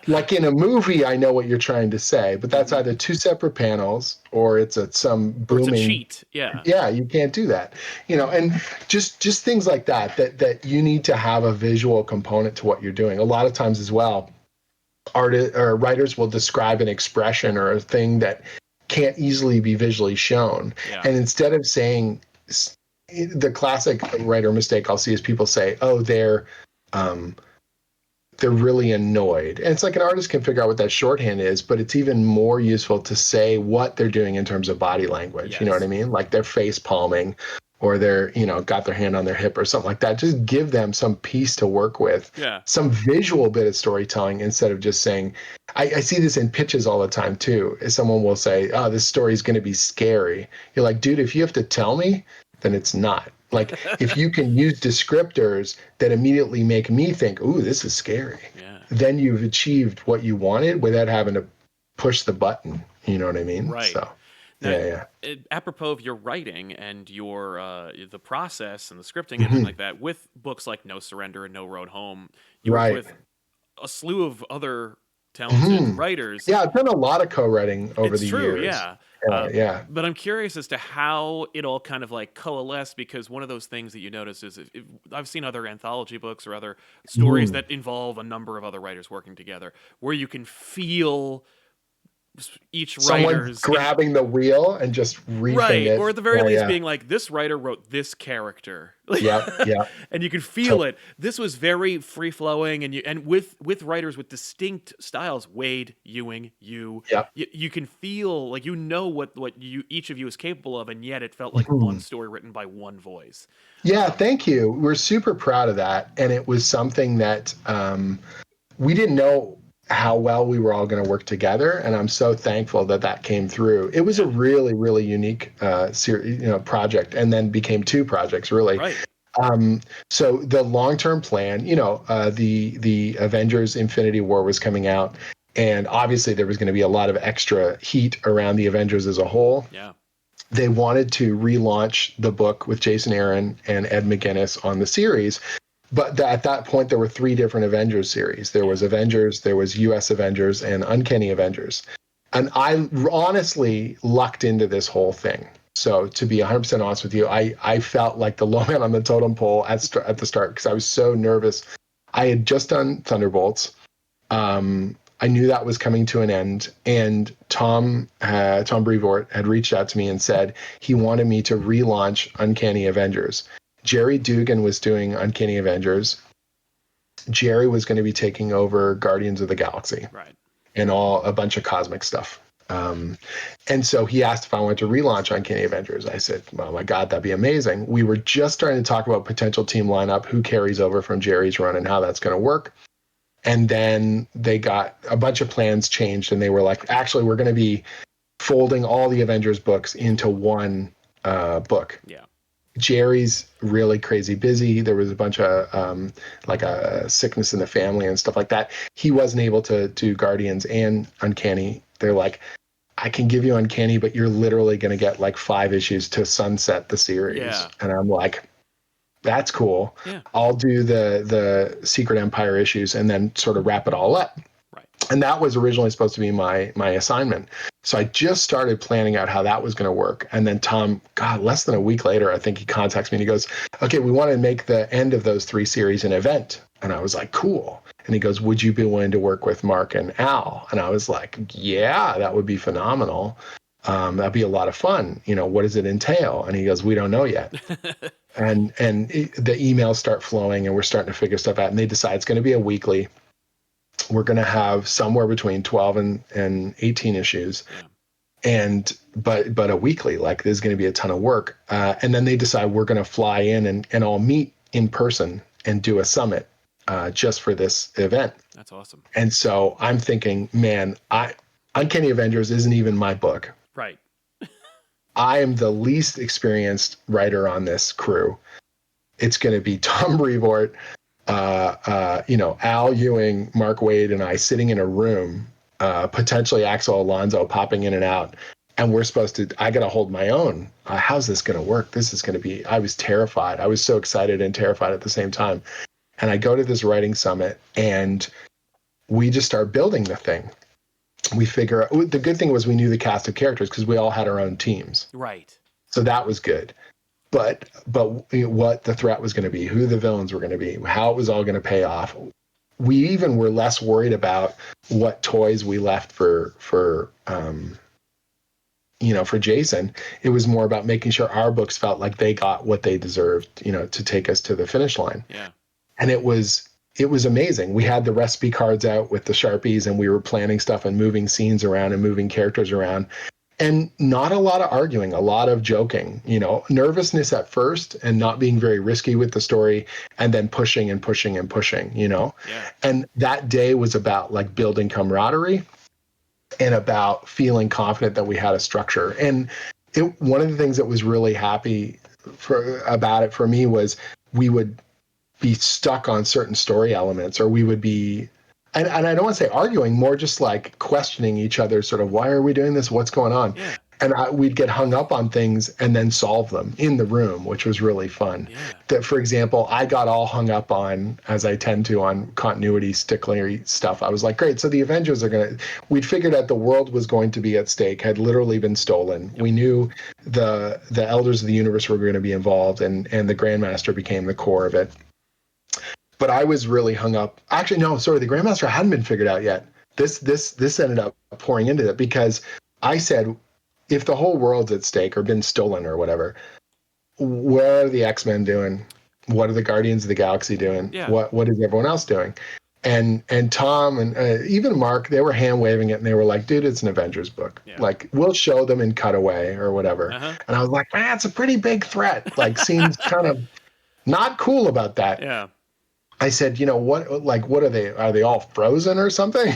Like in a movie, I know what you're trying to say, but that's either 2 separate panels or it's some booming. Or it's a cheat. Yeah. Yeah, you can't do that. And just things like that you need to have a visual component to what you're doing. A lot of times as well, artists or writers will describe an expression or a thing that can't easily be visually shown. Yeah. And instead of saying, the classic writer mistake I'll see is people say, oh, they're really annoyed. And it's like an artist can figure out what that shorthand is, but it's even more useful to say what they're doing in terms of body language. Yes. You know what I mean? Like they're face palming, or they're, got their hand on their hip or something like that. Just give them some piece to work with, some visual bit of storytelling, instead of just saying, I see this in pitches all the time too. Someone will say, oh, this story is going to be scary. You're like, dude, if you have to tell me, then it's not. Like, if you can use descriptors that immediately make me think, ooh, this is scary, then you've achieved what you wanted without having to push the button. You know what I mean? Right. So, now, apropos of your writing and your the process and the scripting and everything like that, with books like No Surrender and No Road Home, you work with a slew of other talented writers. Yeah, I've done a lot of co-writing over the years. Yeah. But I'm curious as to how it all kind of like coalesced, because one of those things that you notice is if I've seen other anthology books or other stories that involve a number of other writers working together, where you can feel each Someone writer's grabbing the wheel and just reefing right, it. or at the very Yeah, least yeah. being like, this writer wrote this character. Yep, yep. And you can feel it. This was very free flowing, and with writers with distinct styles, Wade, Ewing, Yep. you can feel like what you each of you is capable of, and yet it felt like one Mhm. story written by one voice. Yeah, thank you. We're super proud of that. And it was something that we didn't know how well we were all going to work together. And I'm so thankful that that came through. It was a really, really unique project, and then became two projects, really. Right. So the long-term plan, the Avengers Infinity War was coming out, and obviously there was going to be a lot of extra heat around the Avengers as a whole. Yeah. They wanted to relaunch the book with Jason Aaron and Ed McGuinness on the series. But at that point, there were three different Avengers series. There was Avengers, there was US Avengers, and Uncanny Avengers. And I honestly lucked into this whole thing. So to be 100% honest with you, I felt like the low man on the totem pole at the start because I was so nervous. I had just done Thunderbolts. I knew that was coming to an end, and Tom Brevoort had reached out to me and said he wanted me to relaunch Uncanny Avengers. Jerry Dugan was doing Uncanny Avengers. Jerry was going to be taking over Guardians of the Galaxy, right, and a bunch of cosmic stuff. And so he asked if I wanted to relaunch Uncanny Avengers. I said, oh my God, that'd be amazing. We were just starting to talk about potential team lineup, who carries over from Jerry's run and how that's going to work. And then they got a bunch of plans changed, and they were like, actually, we're going to be folding all the Avengers books into one book. Yeah. Jerry's really crazy busy. There was a bunch of like a sickness in the family and stuff like that. He wasn't able to do Guardians and Uncanny. They're like, I can give you Uncanny, but you're literally going to get like 5 issues to sunset the series. Yeah. And I'm like, that's cool. Yeah. I'll do the Secret Empire issues and then sort of wrap it all up. Right. And that was originally supposed to be my assignment. So I just started planning out how that was going to work. And then Tom, God, less than a week later, I think he contacts me and he goes, okay, we want to make the end of those 3 series an event. And I was like, cool. And he goes, would you be willing to work with Mark and Al? And I was like, yeah, that would be phenomenal. That'd be a lot of fun. What does it entail? And he goes, we don't know yet. and the emails start flowing, and we're starting to figure stuff out. And they decide it's going to be a weekly. We're going to have somewhere between 12 and 18 issues. Yeah. But a weekly, like there's going to be a ton of work. And then they decide we're going to fly in and all meet in person and do a summit just for this event. That's awesome. And so I'm thinking, man, Uncanny Avengers isn't even my book. Right. I am the least experienced writer on this crew. It's going to be Tom Brevoort, Al Ewing, Mark Waid, and I sitting in a room, potentially Axel Alonso popping in and out. And I got to hold my own. How's this going to work? I was terrified. I was so excited and terrified at the same time. And I go to this writing summit, and we just start building the thing. We figure out, the good thing was we knew the cast of characters because we all had our own teams. Right. So that was good. But what the threat was going to be, who the villains were going to be, how it was all going to pay off. We even were less worried about what toys we left for Jason. It was more about making sure our books felt like they got what they deserved, to take us to the finish line. Yeah. And it was amazing. We had the recipe cards out with the Sharpies, and we were planning stuff and moving scenes around and moving characters around. And not a lot of arguing, a lot of joking, nervousness at first and not being very risky with the story, and then pushing and pushing and pushing, Yeah. And that day was about like building camaraderie and about feeling confident that we had a structure. And one of the things that was really happy about it for me was we would be stuck on certain story elements, or we would be, and I don't want to say arguing, more just like questioning each other, sort of, why are we doing this? What's going on? Yeah. And we'd get hung up on things and then solve them in the room, which was really fun. Yeah. That, for example, I got all hung up on, as I tend to, on continuity sticklery stuff. I was like, great, so the Avengers we'd figured out the world was going to be at stake, had literally been stolen. Yep. We knew the Elders of the Universe were going to be involved, and the Grandmaster became the core of it. But I was really hung up. Actually, no, sorry, the Grandmaster hadn't been figured out yet. this ended up pouring into it because I said, if the whole world's at stake or been stolen or whatever, what are the X-Men doing? What are the Guardians of the Galaxy doing? Yeah. What is everyone else doing? And Tom and even Mark, they were hand waving it, and they were like, "Dude, it's an Avengers book. Yeah. Like, we'll show them in cutaway or whatever." And I was like, "Man, it's a pretty big threat. Like, seems kind of not cool about that." Yeah. I said, what are they? Are they all frozen or something?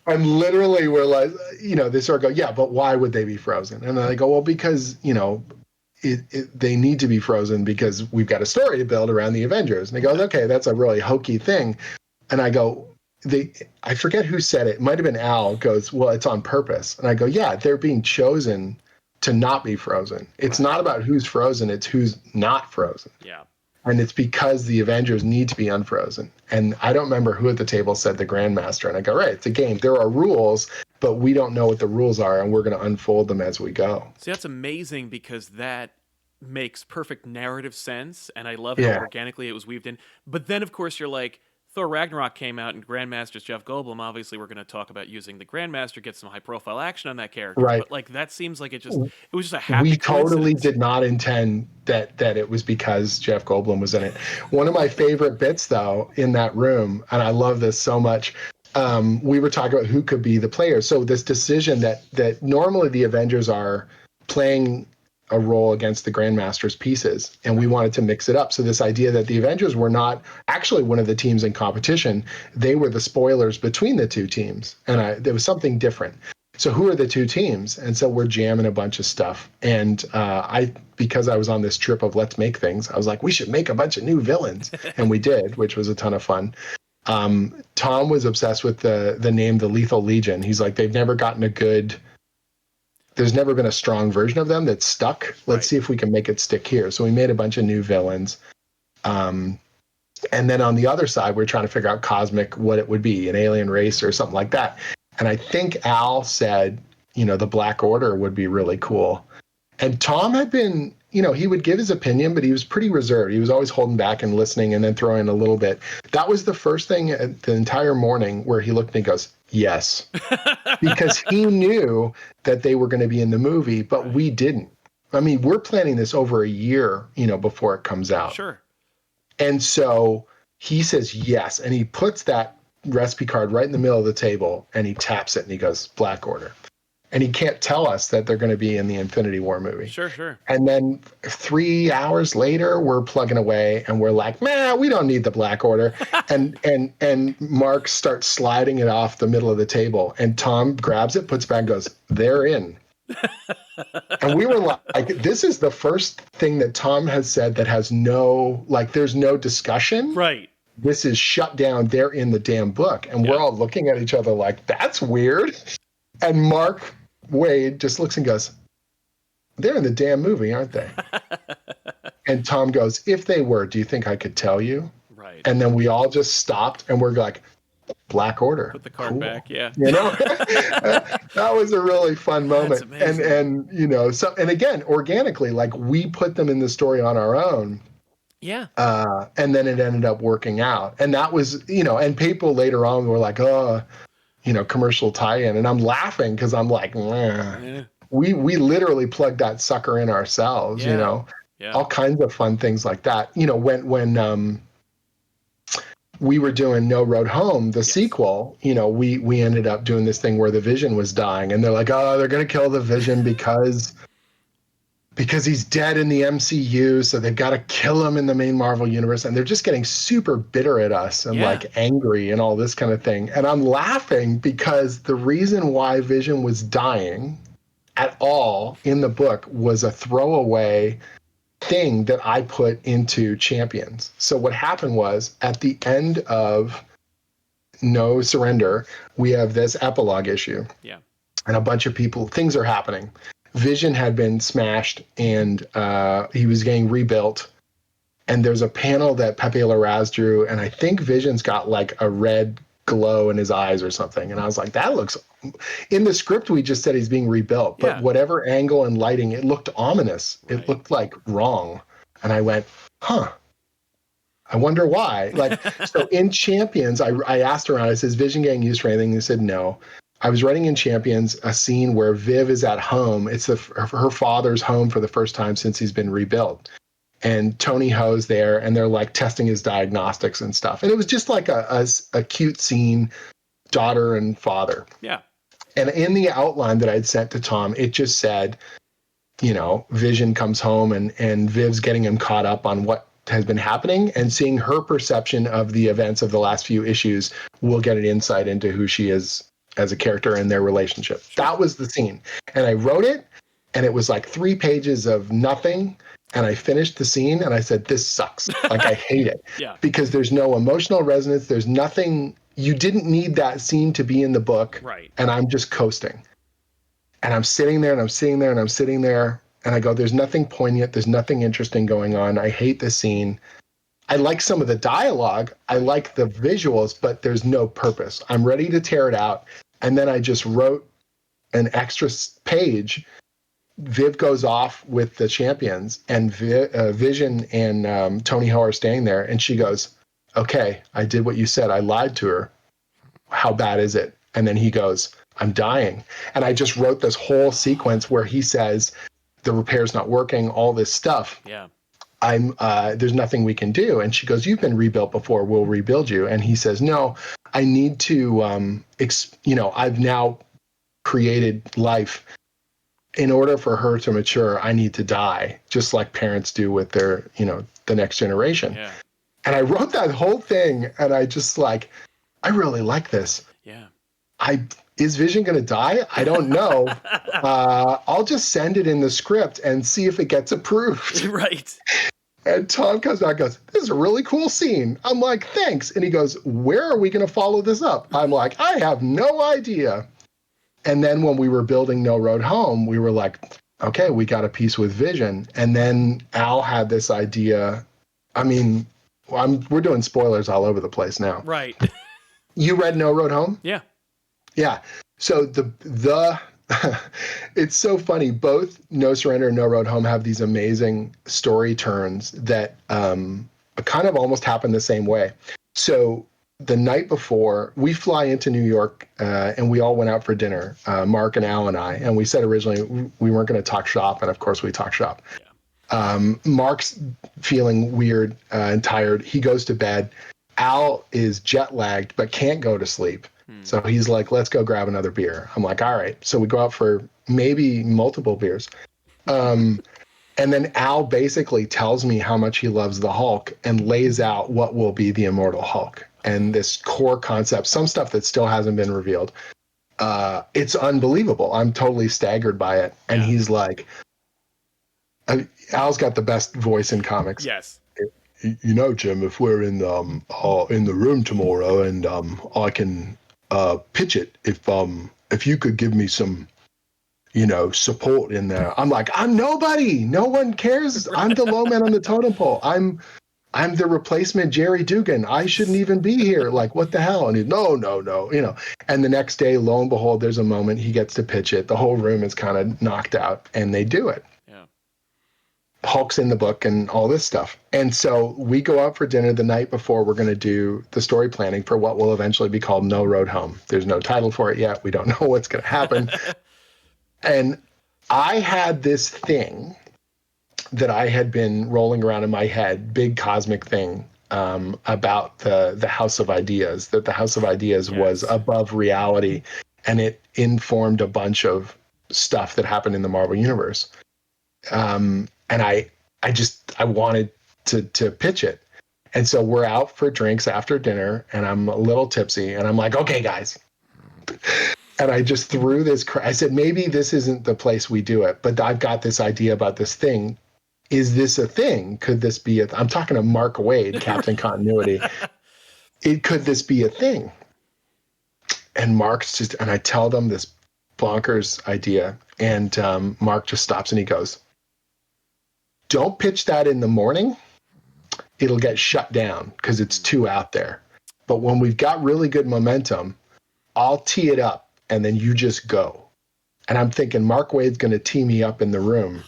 And literally we're like, they sort of go, yeah, but why would they be frozen? And then they go, well, because, they need to be frozen because we've got a story to build around the Avengers. And he goes, okay, that's a really hokey thing. And I go, I forget who said it. It might have been Al. Goes, well, it's on purpose. And I go, yeah, they're being chosen to not be frozen. It's not about who's frozen. It's who's not frozen. Yeah. And it's because the Avengers need to be unfrozen. And I don't remember who at the table said the Grandmaster. And I go, right, it's a game. There are rules, but we don't know what the rules are, and we're going to unfold them as we go. See, that's amazing because that makes perfect narrative sense, and I love how organically it was weaved in. But then, of course, you're like, Thor Ragnarok came out, and Grandmaster's Jeff Goldblum. Obviously, we're going to talk about using the Grandmaster, get some high-profile action on that character. Right. But, that seems like it was just a happy We totally coincidence. did not intend that it was because Jeff Goldblum was in it. One of my favorite bits, though, in that room, and I love this so much, we were talking about who could be the players. So this decision that normally the Avengers are playing a role against the Grandmaster's pieces, and we wanted to mix it up. So this idea that the Avengers were not actually one of the teams in competition, they were the spoilers between the two teams, and there was something different. So who are the two teams? And so we're jamming a bunch of stuff. And because I was on this trip of let's make things, I was like, we should make a bunch of new villains. And we did, which was a ton of fun. Tom was obsessed with the name, the Lethal Legion. He's like, there's never been a strong version of them that's stuck. Let's see if we can make it stick here. So we made a bunch of new villains. And then on the other side, we're trying to figure out cosmic, what it would be, an alien race or something like that. And I think Al said, the Black Order would be really cool. And Tom had been, he would give his opinion, but he was pretty reserved. He was always holding back and listening and then throwing a little bit. That was the first thing the entire morning where he looked and he goes, yes. Because he knew that they were going to be in the movie, but we didn't. I mean, we're planning this over a year, before it comes out. Sure. And so he says yes. And he puts that recipe card right in the middle of the table and he taps it and he goes, Black Order. And he can't tell us that they're going to be in the Infinity War movie. Sure. And then 3 hours later, we're plugging away and we're like, man, we don't need the Black Order. and Mark starts sliding it off the middle of the table. And Tom grabs it, puts it back and goes, they're in. And we were like, this is the first thing that Tom has said that has there's no discussion. Right. This is shut down. They're in the damn book. And we're all looking at each other like, that's weird. And Mark Wade just looks and goes, they're in the damn movie, aren't they? And Tom goes, if they were, do you think I could tell you? Right. And then we all just stopped and we're like, Black Order. Put the card back, yeah. That was a really fun moment. And and again, organically, we put them in the story on our own. Yeah. And then it ended up working out. And that was, and people later on were like, commercial tie-in. And I'm laughing because I'm like, we literally plugged that sucker in ourselves, all kinds of fun things like that. When we were doing No Road Home, the sequel, we ended up doing this thing where the Vision was dying. And they're like, oh, they're going to kill the Vision because he's dead in the MCU, so they've got to kill him in the main Marvel universe. And they're just getting super bitter at us and angry and all this kind of thing. And I'm laughing because the reason why Vision was dying at all in the book was a throwaway thing that I put into Champions. So what happened was at the end of No Surrender, we have this epilogue issue. Yeah. And a bunch of things are happening. Vision had been smashed and he was getting rebuilt. And there's a panel that Pepe Larraz drew, and I think Vision's got a red glow in his eyes or something. And I was like, that looks... In the script, we just said he's being rebuilt. But whatever angle and lighting, it looked ominous. Right. It looked wrong. And I went, huh. I wonder why. Like, so in Champions, I asked around, I says, Vision getting used for anything? They said no. I was writing in Champions a scene where Viv is at home. It's her father's home for the first time since he's been rebuilt. And Tony Ho's there, and they're like testing his diagnostics and stuff. And it was just like a cute scene, daughter and father. Yeah. And in the outline that I'd sent to Tom, it just said, you know, Vision comes home and Viv's getting him caught up on what has been happening, and seeing her perception of the events of the last few issues will get an insight into who she is as a character and their relationship. Sure. That was the scene. And I wrote it, and it was like 3 pages of nothing. And I finished the scene and I said, this sucks. Like, I hate it. Yeah. Because there's no emotional resonance. There's nothing. You didn't need that scene to be in the book. Right. And I'm just coasting. And I'm sitting there and I'm sitting there and I'm sitting there. And I go, there's nothing poignant. There's nothing interesting going on. I hate this scene. I like some of the dialogue. I like the visuals, but there's no purpose. I'm ready to tear it out. And then I just wrote an extra page. Viv goes off with the Champions, and Vision and Tony Ho are staying there. And she goes, okay, I did what you said. I lied to her. How bad is it? And then he goes, I'm dying. And I just wrote this whole sequence where he says, the repair's not working, all this stuff. Yeah. There's nothing we can do. And she goes, you've been rebuilt before. We'll rebuild you. And he says, no, I need to, I've now created life. In order for her to mature, I need to die, just like parents do with their, the next generation. Yeah. And I wrote that whole thing, and I just I really like this. Yeah. Is Vision going to die? I don't know. I'll just send it in the script and see if it gets approved. Right. And Tom comes back and goes, this is a really cool scene. I'm like, thanks. And he goes, where are we going to follow this up? I'm like, I have no idea. And then when we were building No Road Home, we were like, okay, we got a piece with Vision. And then Al had this idea. I mean, we're doing spoilers all over the place now. Right. You read No Road Home? Yeah. Yeah. So it's so funny. Both No Surrender and No Road Home have these amazing story turns that kind of almost happen the same way. So the night before, we fly into New York, and we all went out for dinner, Mark and Al and I. And we said originally we weren't going to talk shop, and of course we talk shop. Yeah. Mark's feeling weird and tired. He goes to bed. Al is jet lagged but can't go to sleep. So he's like, let's go grab another beer. I'm like, all right. So we go out for maybe multiple beers. And then Al basically tells me how much he loves the Hulk and lays out what will be the Immortal Hulk. And this core concept, some stuff that still hasn't been revealed. It's unbelievable. I'm totally staggered by it. And he's like, Al's got the best voice in comics. Yes. You know, Jim, if we're in the room tomorrow and I can pitch it, if you could give me some, support in there. I'm like, I'm nobody. No one cares. I'm the low man on the totem pole. I'm the replacement Jerry Dugan. I shouldn't even be here. Like, what the hell? And he, no. And the next day, lo and behold, there's a moment he gets to pitch it. The whole room is kind of knocked out, and they do it. Yeah. Hulk's in the book and all this stuff. And so we go out for dinner the night before. We're going to do the story planning for what will eventually be called No Road Home. There's no title for it yet. We don't know what's going to happen. And I had this thing that I had been rolling around in my head, big cosmic thing, about the House of Ideas, that the House of Ideas was above reality, and it informed a bunch of stuff that happened in the Marvel Universe. And I wanted to pitch it. And so we're out for drinks after dinner, and I'm a little tipsy, and I'm like, okay, guys. And I just threw this. I said, maybe this isn't the place we do it, but I've got this idea about this thing. Is this a thing? Could this be I'm talking to Mark Waid, Captain Continuity. Could this be a thing? And Mark's and I tell them this bonkers idea, and Mark just stops and he goes, don't pitch that in the morning. It'll get shut down because it's too out there. But when we've got really good momentum, I'll tee it up and then you just go. And I'm thinking Mark Waid's going to tee me up in the room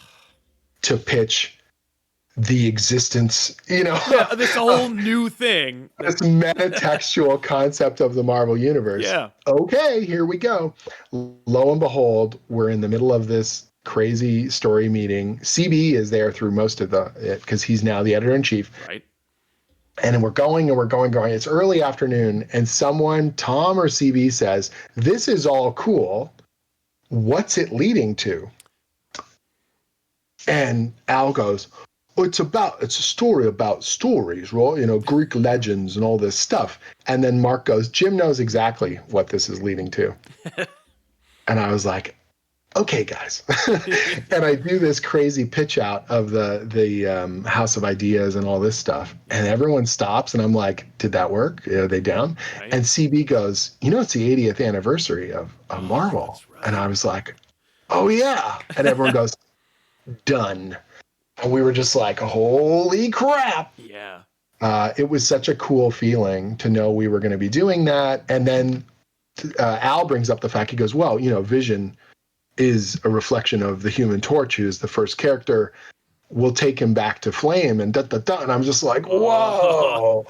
to pitch the existence, Yeah, this whole new thing. This metatextual concept of the Marvel Universe. Yeah. Okay, here we go. Lo and behold, we're in the middle of this crazy story meeting. CB is there through most of it because he's now the editor-in-chief. Right. And we're going. It's early afternoon, and someone, Tom or CB, says, "This is all cool. What's it leading to?" And Al goes, "Oh, it's a story about stories, right? Greek legends and all this stuff." And then Mark goes, "Jim knows exactly what this is leading to." And I was like, okay, guys. And I do this crazy pitch out of the House of Ideas and all this stuff. And everyone stops and I'm like, did that work? Are they down? Right. And CB goes, it's the 80th anniversary of Marvel. Right. And I was like, oh yeah. And everyone goes, done. And we were just like, holy crap. Yeah. It was such a cool feeling to know we were going to be doing that. And then Al brings up the fact, he goes, well, Vision is a reflection of the Human Torch, who's the first character. We'll take him back to Flame and And I'm just like, whoa,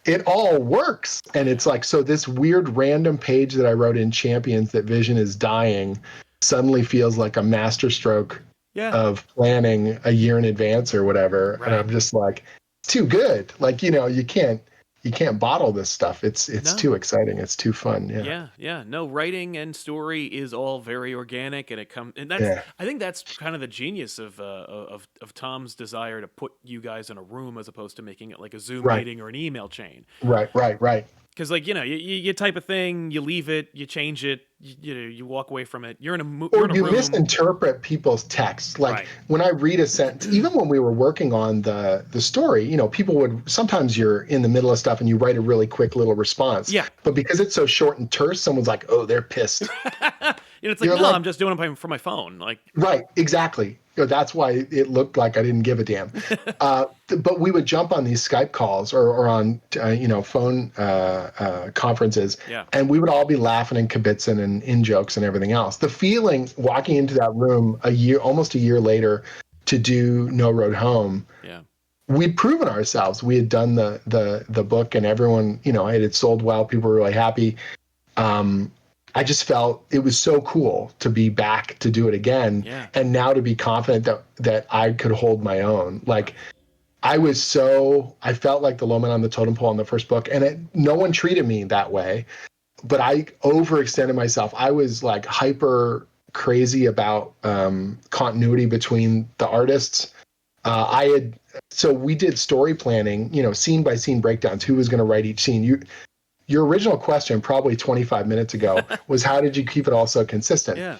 it all works. And it's like, so this weird random page that I wrote in Champions that Vision is dying suddenly feels like a masterstroke of planning a year in advance or whatever. Right. And I'm just like, it's too good. Like, you can't bottle this stuff. It's too exciting. It's too fun. Yeah. No, writing and story is all very organic, and I think that's kind of the genius of Tom's desire to put you guys in a room as opposed to making it like a Zoom meeting or an email chain. Right. Because you type a thing, you leave it, you change it, you walk away from it. You're in a room. Misinterpret people's text. Like when I read a sentence, even when we were working on the story, people would, sometimes you're in the middle of stuff and you write a really quick little response. Yeah. But because it's so short and terse, someone's like, oh, they're pissed. It's like, no, I'm just doing it from my phone. Like, right, exactly. That's why it looked like I didn't give a damn. But we would jump on these Skype calls or on phone conferences, and we would all be laughing and kibitzing and in jokes and everything else. The feeling walking into that room almost a year later, to do No Road Home. Yeah. We'd proven ourselves. We had done the book, and everyone, it had sold well. People were really happy. I just felt it was so cool to be back to do it again, and now to be confident that I could hold my own. Like, I felt like the low man on the totem pole in the first book, and no one treated me that way, but I overextended myself. I was like hyper crazy about continuity between the artists. So we did story planning, scene by scene breakdowns. Who was going to write each scene? Your original question, probably 25 minutes ago, was how did you keep it all so consistent? Yeah.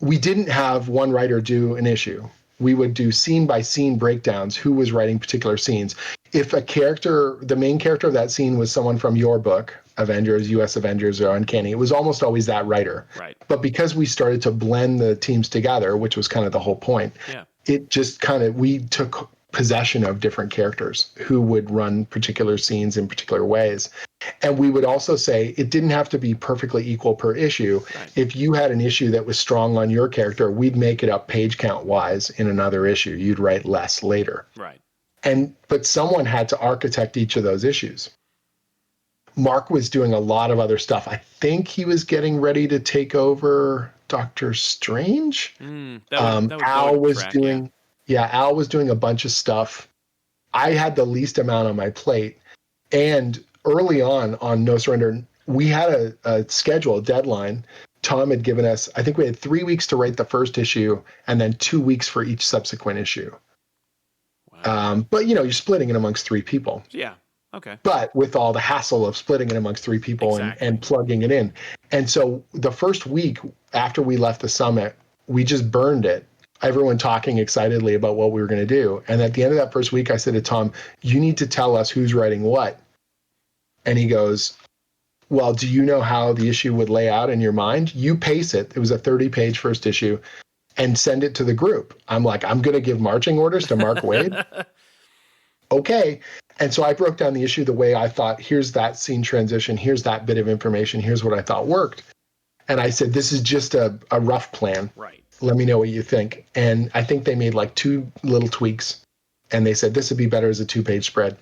We didn't have one writer do an issue. We would do scene by scene breakdowns, who was writing particular scenes. If the main character of that scene was someone from your book, Avengers, US Avengers, or Uncanny, it was almost always that writer. Right. But because we started to blend the teams together, which was kind of the whole point, it just we took possession of different characters who would run particular scenes in particular ways. And we would also say it didn't have to be perfectly equal per issue. Right. If you had an issue that was strong on your character, we'd make it up page count wise in another issue. You'd write less later. Right. But someone had to architect each of those issues. Mark was doing a lot of other stuff. I think he was getting ready to take over Doctor Strange. Al was doing Al was doing a bunch of stuff. I had the least amount on my plate. And early on No Surrender, we had a schedule, a deadline. Tom had given us, I think we had 3 weeks to write the first issue and then 2 weeks for each subsequent issue. Wow. But, you're splitting it amongst 3 people. Yeah. Okay. But with all the hassle of splitting it amongst 3 people and plugging it in. And so the first week after we left the summit, we just burned it. Everyone talking excitedly about what we were going to do. And at the end of that first week, I said to Tom, you need to tell us who's writing what. And he goes, well, do you know how the issue would lay out in your mind? You pace it. It was a 30-page first issue, and send it to the group. I'm like, I'm going to give marching orders to Mark Waid. Okay. And so I broke down the issue the way I thought, here's that scene transition. Here's that bit of information. Here's what I thought worked. And I said, this is just a rough plan. Right. Let me know what you think. And I think they made like 2 little tweaks. and they said this would be better as a 2-page spread.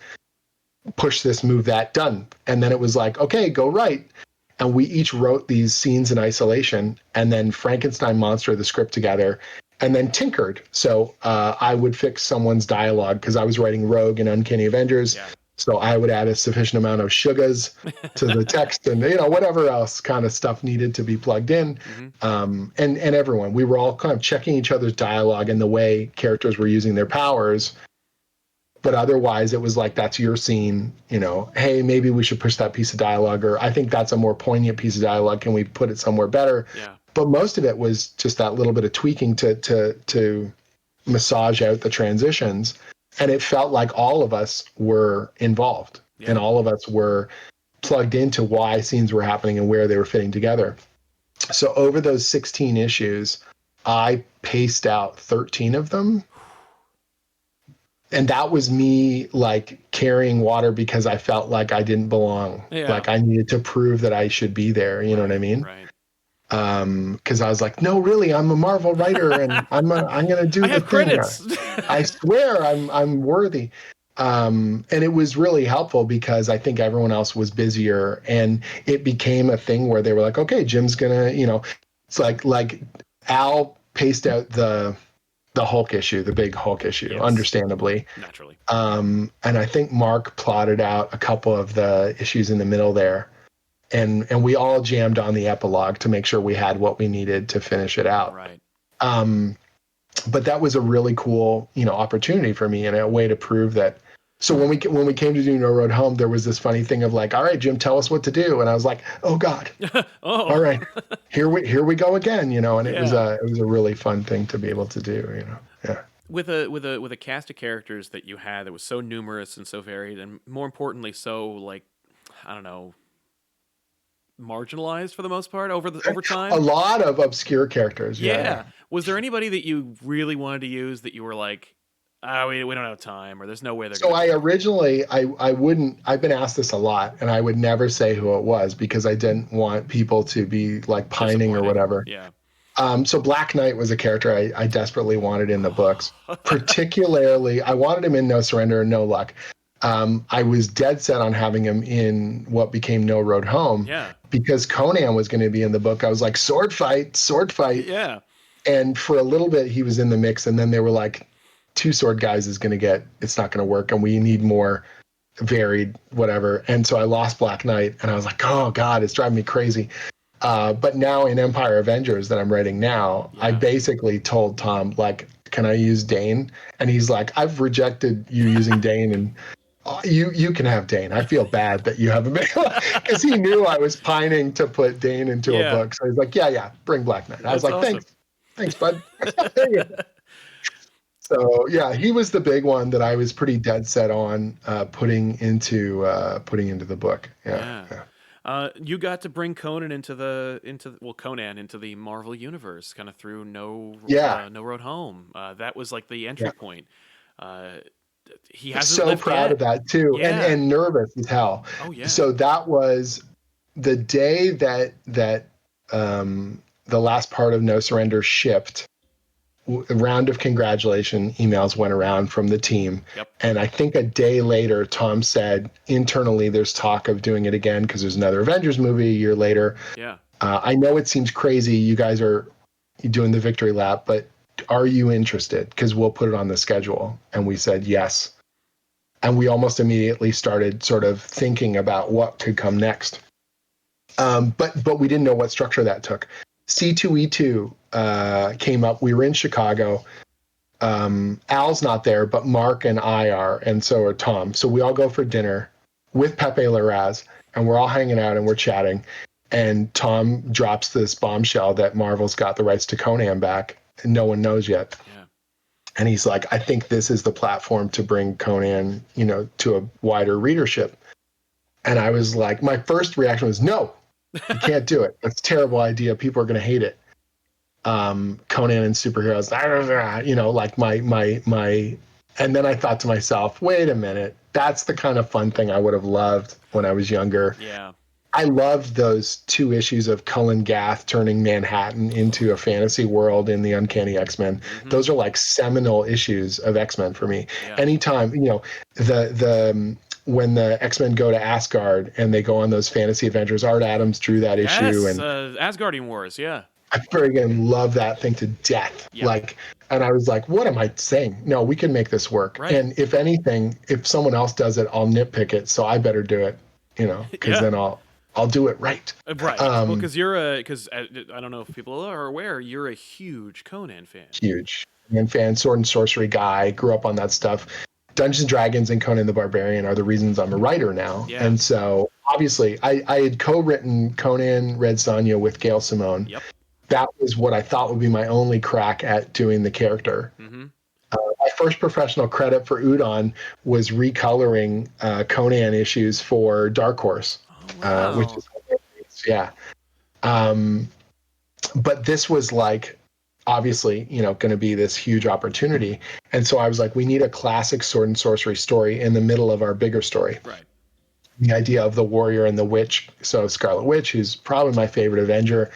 Push this, move that, done. And then it was like, okay, go write. And we each wrote these scenes in isolation, and then Frankenstein monster the script together, and then tinkered. So I would fix someone's dialogue because I was writing Rogue and Uncanny Avengers. Yeah. So I would add a sufficient amount of sugas to the text and, you know, whatever else kind of stuff needed to be plugged in. And everyone, we were all kind of checking each other's dialogue and the way characters were using their powers. But otherwise, it was like, that's your scene, you know, hey, maybe we should push that piece of dialogue, or I think that's a more poignant piece of dialogue. Can we put it somewhere better? Yeah. But most of it was just that little bit of tweaking to massage out the transitions. And it felt like all of us were involved, and all of us were plugged into why scenes were happening and where they were fitting together. So over those 16 issues, I paced out 13 of them. And that was me like carrying water because I felt like I didn't belong. Yeah. Like I needed to prove that I should be there. You know what I mean? Right. Because I was like, no, really, I'm a Marvel writer, and I'm gonna do I the have thing. credits. I swear I'm worthy. And it was really helpful because I think everyone else was busier, and it became a thing where they were like, okay, Jim's gonna, you know, it's like Al paced out the Hulk issue, the big Hulk issue, understandably. Naturally. And I think Mark plotted out a couple of the issues in the middle there. And we all jammed on the epilogue to make sure we had what we needed to finish it out. Right. But that was a really cool, you know, opportunity for me and a way to prove that. So when we came to do No Road Home, there was this funny thing of like, all right, Jim, tell us what to do. And I was like, oh God, all right, here we go again, you know. And it was a really fun thing to be able to do, you know. Yeah. With a cast of characters that you had that was so numerous and so varied, and more importantly, so like, I don't know, marginalized for the most part over time. A lot of obscure characters. Yeah. Was there anybody that you really wanted to use that you were like, we don't have time, or there's no way they're so gonna I wouldn't, I've been asked this a lot, and I would never say who it was because I didn't want people to be like pining or whatever. Yeah. So Black Knight was a character I desperately wanted in the books. Particularly, I wanted him in No Surrender and No Luck. I was dead set on having him in what became No Road Home. Yeah. Because Conan was going to be in the book. I was like, sword fight. Yeah. And for a little bit, he was in the mix. And then they were like, 2 sword guys it's not going to work. And we need more varied, whatever. And so I lost Black Knight. And I was like, oh, God, it's driving me crazy. But now in Empire Avengers that I'm writing now, I basically told Tom, like, can I use Dane? And he's like, I've rejected you using Dane, and you can have Dane. I feel bad that you haven't been, because he knew I was pining to put Dane into a book. So he's like, yeah, bring Black Knight. I was like, awesome. Thanks, bud. So yeah, he was the big one that I was pretty dead set on putting into the book. Yeah. You got to bring Conan into the Marvel universe, kind of through No Road Home. That was like the entry point. He hasn't so proud of that too, and nervous as hell. Oh yeah. So that was the day that the last part of No Surrender shipped. A round of congratulation emails went around from the team. Yep. And I think a day later, Tom said internally there's talk of doing it again because there's another Avengers movie a year later. Yeah. I know it seems crazy. You guys are doing the victory lap, but are you interested? Because we'll put it on the schedule. And we said yes. And we almost immediately started sort of thinking about what could come next. But we didn't know what structure that took. C2E2 came up. We were in Chicago. Al's not there, but Mark and I are, and so are Tom. So we all go for dinner with Pepe Larraz, and we're all hanging out and we're chatting. And Tom drops this bombshell that Marvel's got the rights to Conan back, and no one knows yet. Yeah. And he's like, I think this is the platform to bring Conan, to a wider readership. And I was like, my first reaction was, no. You can't do it. That's a terrible idea. People are going to hate it. Conan and superheroes, like my. And then I thought to myself, wait a minute. That's the kind of fun thing I would have loved when I was younger. Yeah. I loved those 2 issues of Cullen Gath turning Manhattan into a fantasy world in the Uncanny X-Men. Those are like seminal issues of X-Men for me. Yeah. Anytime, the when the X-Men go to Asgard and they go on those fantasy adventures, Art Adams drew that issue, and Asgardian Wars, yeah. I friggin' love that thing to death. Yep. And I was like, what am I saying? No, we can make this work. Right. And if anything, if someone else does it, I'll nitpick it. So I better do it, because then I'll do it right. Right. Well, because I don't know if people are aware, you're a huge Conan fan. Huge Conan fan, sword and sorcery guy, grew up on that stuff. Dungeons and Dragons and Conan the Barbarian are the reasons I'm a writer now. Yeah. And so obviously I had co-written Conan Red Sonja with Gail Simone. Yep. That was what I thought would be my only crack at doing the character. My first professional credit for Udon was recoloring Conan issues for Dark Horse, which is hilarious. Yeah. But this was like, obviously, going to be this huge opportunity. And so I was like, we need a classic sword and sorcery story in the middle of our bigger story. Right. The idea of the warrior and the witch. So Scarlet Witch, who's probably my favorite Avenger,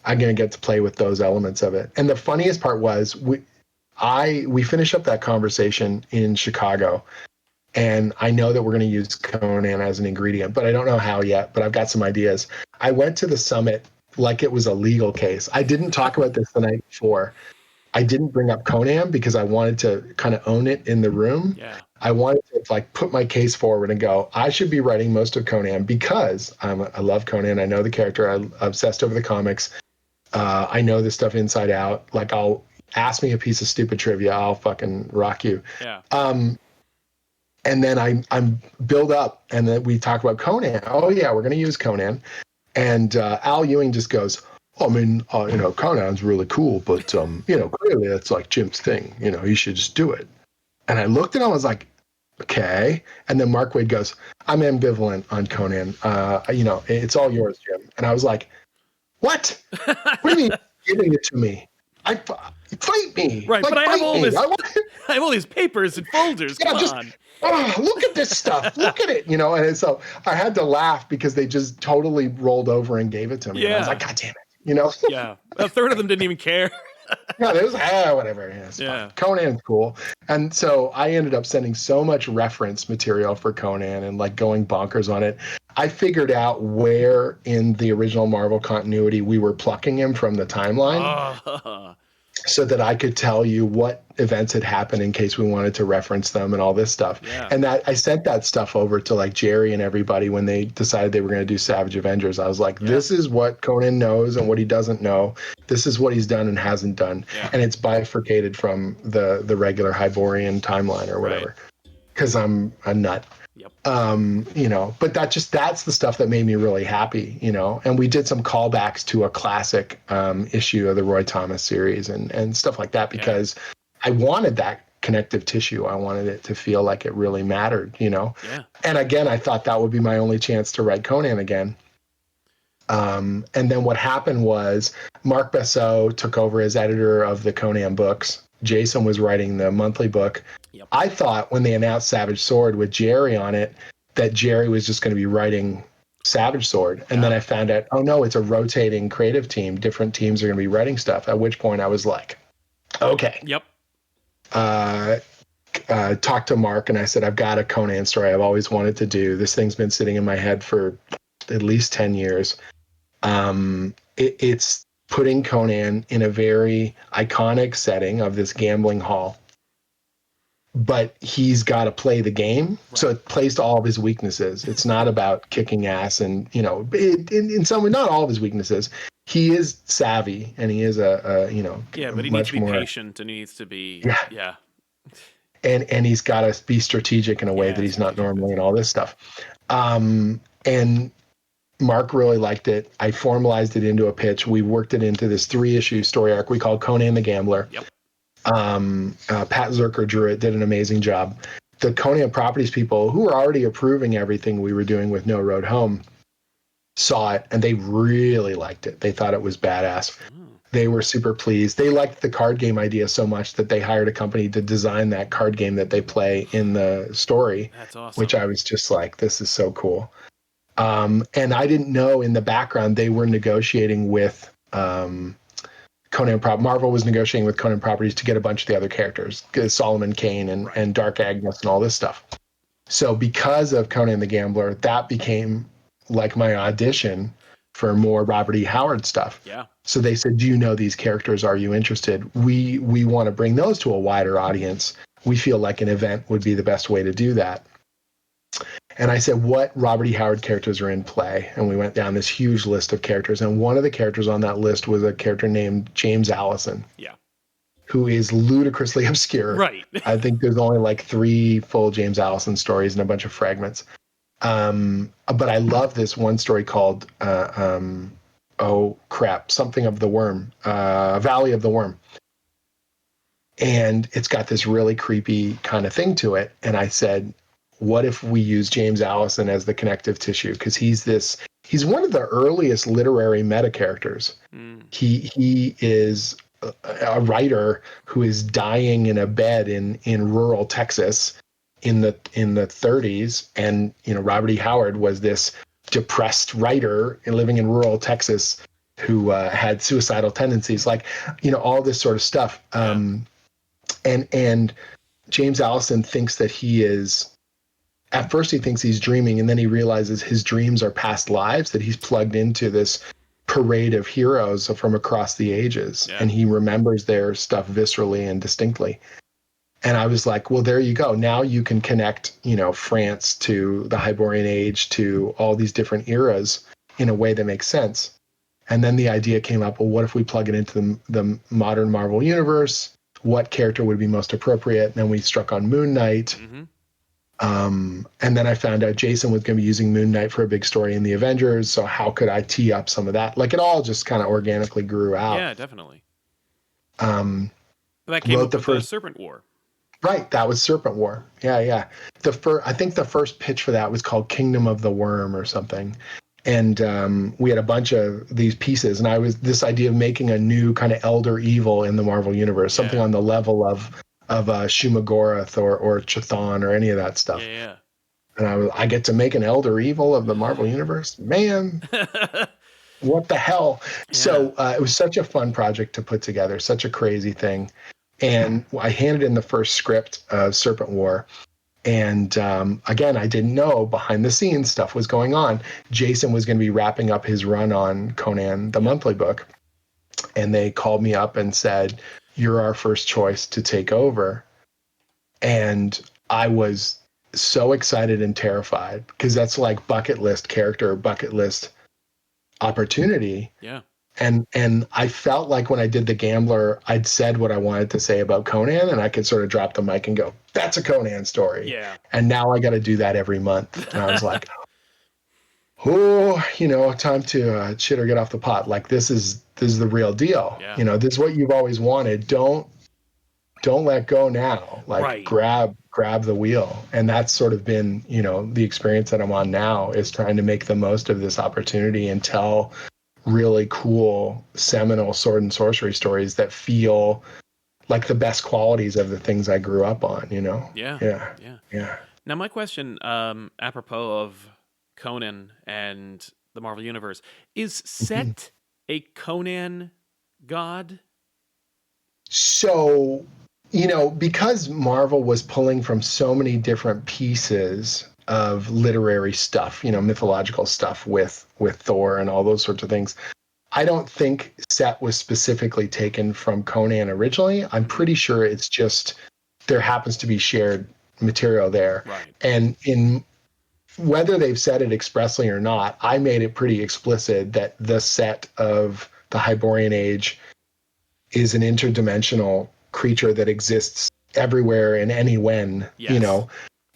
I'm going to get to play with those elements of it. And the funniest part was we finished up that conversation in Chicago, and I know that we're going to use Conan as an ingredient, but I don't know how yet, but I've got some ideas. I went to the summit like it was a legal case. I didn't talk about this the night before. I didn't bring up Conan because I wanted to kind of own it in the room. Yeah. I wanted to put my case forward and go, I should be writing most of Conan because I love Conan. I know the character. I'm obsessed over the comics. I know this stuff inside out. Like, I'll ask me a piece of stupid trivia, I'll fucking rock you. Yeah. And then I'm build up, and then we talk about Conan. Oh yeah, we're gonna use Conan. And Al Ewing just goes, I mean, Conan's really cool, but clearly that's like Jim's thing. You should just do it. And I looked at him, I was like, okay. And then Mark Waid goes, I'm ambivalent on Conan. It's all yours, Jim. And I was like, what? What do you mean giving it to me? Fight me. Right, but I have all these papers and folders. Yeah, Come on. Look at this stuff. Look at it. And so I had to laugh because they just totally rolled over and gave it to me. Yeah. And I was like, God damn it. Yeah. A third of them didn't even care. Yeah, it was whatever. Yeah. Conan's cool. And so I ended up sending so much reference material for Conan and going bonkers on it. I figured out where in the original Marvel continuity we were plucking him from the timeline. So that I could tell you what events had happened in case we wanted to reference them and all this stuff. Yeah. And that I sent that stuff over to Jerry and everybody when they decided they were going to do Savage Avengers. I was like, This is what Conan knows and what he doesn't know. This is what he's done and hasn't done. Yeah. And it's bifurcated from the regular Hyborian timeline or whatever. Because I'm a nut. Yep. But that's the stuff that made me really happy, and we did some callbacks to a classic issue of the Roy Thomas series and stuff like that because I wanted that connective tissue. I wanted it to feel like it really mattered, Yeah. And again, I thought that would be my only chance to write Conan again. And then what happened was Mark Bessot took over as editor of the Conan books. Jason was writing the monthly book. Yep. I thought when they announced Savage Sword with Jerry on it, that Jerry was just going to be writing Savage Sword. And then I found out, oh no, it's a rotating creative team. Different teams are going to be writing stuff. At which point I was like, okay. Yep. Talked to Mark and I said, I've got a Conan story I've always wanted to do. This thing's been sitting in my head for at least 10 years. It's putting Conan in a very iconic setting of this gambling hall. But he's got to play the game. Right. So it plays to all of his weaknesses. It's not about kicking ass and, in some way, not all of his weaknesses. He is savvy and he is but he needs to be patient and he needs to be, And he's got to be strategic in a way that he's not normally and all this stuff. And Mark really liked it. I formalized it into a pitch. We worked it into this 3-issue story arc we called Conan the Gambler. Yep. Pat Zerker drew it, did an amazing job. The Conan Properties people, who were already approving everything we were doing with No Road Home, saw it and they really liked it. They thought it was badass. They were super pleased. They liked the card game idea so much that they hired a company to design that card game that they play in the story. That's awesome. Which I was just like, this is so cool. And I didn't know in the background they were negotiating with Marvel was negotiating with Conan Properties to get a bunch of the other characters, Solomon Kane and Dark Agnes and all this stuff. So because of Conan the Gambler, that became like my audition for more Robert E. Howard stuff. Yeah. So they said, "Do you know these characters? Are you interested? We want to bring those to a wider audience. We feel like an event would be the best way to do that." And I said, "What Robert E. Howard characters are in play?" And we went down this huge list of characters. And one of the characters on that list was a character named James Allison. Yeah. Who is ludicrously obscure. Right. I think there's only like 3 full James Allison stories and a bunch of fragments. But I love this one story called, something of the Worm, Valley of the Worm. And it's got this really creepy kind of thing to it. And I said, what if we use James Allison as the connective tissue? Because he's one of the earliest literary meta characters. He is a writer who is dying in a bed in rural Texas in the 30s, and Robert E. Howard was this depressed writer living in rural Texas who had suicidal tendencies, all this sort of stuff. And James Allison thinks that at first he thinks he's dreaming, and then he realizes his dreams are past lives, that he's plugged into this parade of heroes from across the ages, and he remembers their stuff viscerally and distinctly. And I was like, well, there you go. Now you can connect, France to the Hyborian Age, to all these different eras in a way that makes sense. And then the idea came up, well, what if we plug it into the modern Marvel universe? What character would be most appropriate? And then we struck on Moon Knight. And then I found out Jason was going to be using Moon Knight for a big story in the Avengers. So how could I tee up some of that? It all just kind of organically grew out. Yeah, definitely. That came up with the Serpent War. Right, that was Serpent War. Yeah. I think the first pitch for that was called Kingdom of the Worm or something. And we had a bunch of these pieces, and this idea of making a new kind of elder evil in the Marvel universe, something on the level of Shumagorath or Chthon or any of that stuff. Yeah. And I get to make an elder evil of the Marvel universe, man. What the hell? Yeah. So it was such a fun project to put together, such a crazy thing. And I handed in the first script of Serpent War. And again, I didn't know behind the scenes stuff was going on. Jason was going to be wrapping up his run on Conan, the monthly book. And they called me up and said, "You're our first choice to take over." And I was so excited and terrified, because that's like bucket list character, bucket list opportunity. Yeah. And I felt like when I did The Gambler, I'd said what I wanted to say about Conan, and I could sort of drop the mic and go, "That's a Conan story." Yeah. And now I got to do that every month. And I was like, oh, time to shit or get off the pot. This is the real deal. Yeah. This is what you've always wanted. Don't let go now. Grab the wheel. And that's sort of been, the experience that I'm on now, is trying to make the most of this opportunity and tell really cool, seminal sword and sorcery stories that feel like the best qualities of the things I grew up on, Yeah. Now, my question, apropos of Conan and the Marvel Universe, is Set a Conan god? So, because Marvel was pulling from so many different pieces of literary stuff, mythological stuff with Thor and all those sorts of things, I don't think Set was specifically taken from Conan originally. I'm pretty sure it's just there happens to be shared material there. Right. And in whether they've said it expressly or not, I made it pretty explicit that the Set of the Hyborian Age is an interdimensional creature that exists everywhere and anywhen,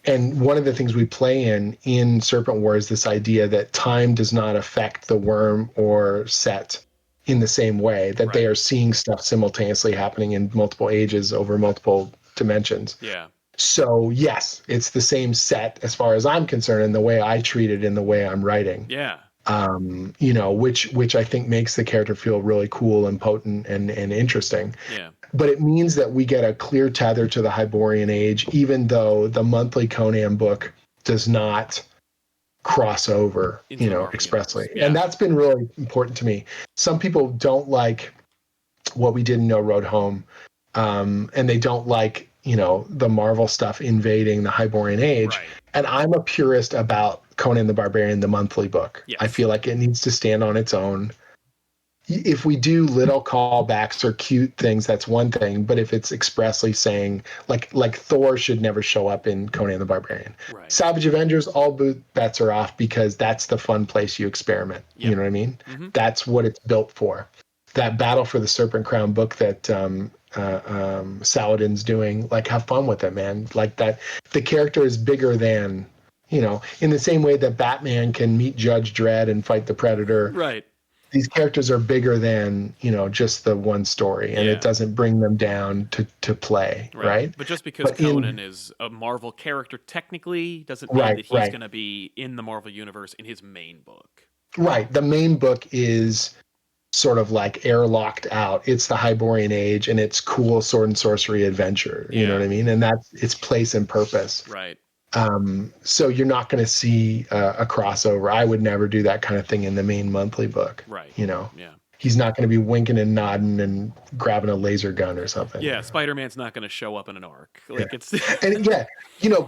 And one of the things we play in Serpent War is this idea that time does not affect the worm or Set in the same way, that they are seeing stuff simultaneously happening in multiple ages over multiple dimensions. Yeah. So yes, it's the same Set as far as I'm concerned, and the way I treat it in the way I'm writing. Yeah. Which I think makes the character feel really cool and potent and interesting. Yeah. But it means that we get a clear tether to the Hyborian Age, even though the monthly Conan book does not cross over, into the Marvel expressly. universe. Yeah. And that's been really important to me. Some people don't like what we did in No Road Home, and they don't like, the Marvel stuff invading the Hyborian Age. Right. And I'm a purist about Conan the Barbarian, the monthly book. Yes. I feel like it needs to stand on its own. If we do little callbacks or cute things, that's one thing. But if it's expressly saying, like Thor should never show up in Conan the Barbarian. Right. Savage Avengers, all bets are off, because that's the fun place you experiment. Yep. You know what I mean? Mm-hmm. That's what it's built for. That Battle for the Serpent Crown book that Saladin's doing, like, have fun with it, man. Like, that the character is bigger than, in the same way that Batman can meet Judge Dredd and fight the Predator. Right. These characters are bigger than, just the one story, and it doesn't bring them down to play, right? But just because Conan is a Marvel character technically doesn't mean that he's going to be in the Marvel universe in his main book. Right. The main book is sort of like airlocked out. It's the Hyborian Age, and it's cool sword and sorcery adventure. You know what I mean? And that's its place and purpose. Right. So you're not going to see a crossover. I would never do that kind of thing in the main monthly book. Right. Yeah. He's not going to be winking and nodding and grabbing a laser gun or something. Yeah, Spider-Man's not going to show up in an arc. It's and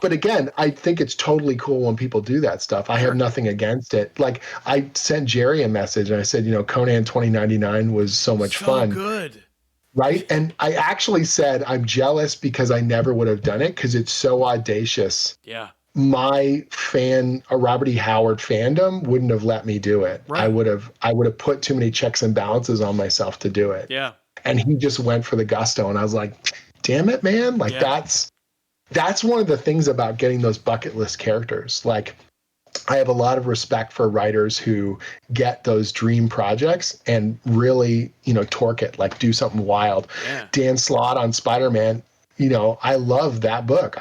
but again, I think it's totally cool when people do that stuff. I have nothing against it. Like, I sent Jerry a message and I said, Conan 2099 was so much fun. So good. Right? And I actually said I'm jealous because I never would have done it, because it's so audacious. Yeah. My Robert E. Howard fandom wouldn't have let me do it. Right. I would have put too many checks and balances on myself to do it. Yeah. And he just went for the gusto, and I was like, damn it, man. Like, that's one of the things about getting those bucket list characters. Like, I have a lot of respect for writers who get those dream projects and really, torque it, like do something wild. Yeah. Dan Slott on Spider-Man, I love that book.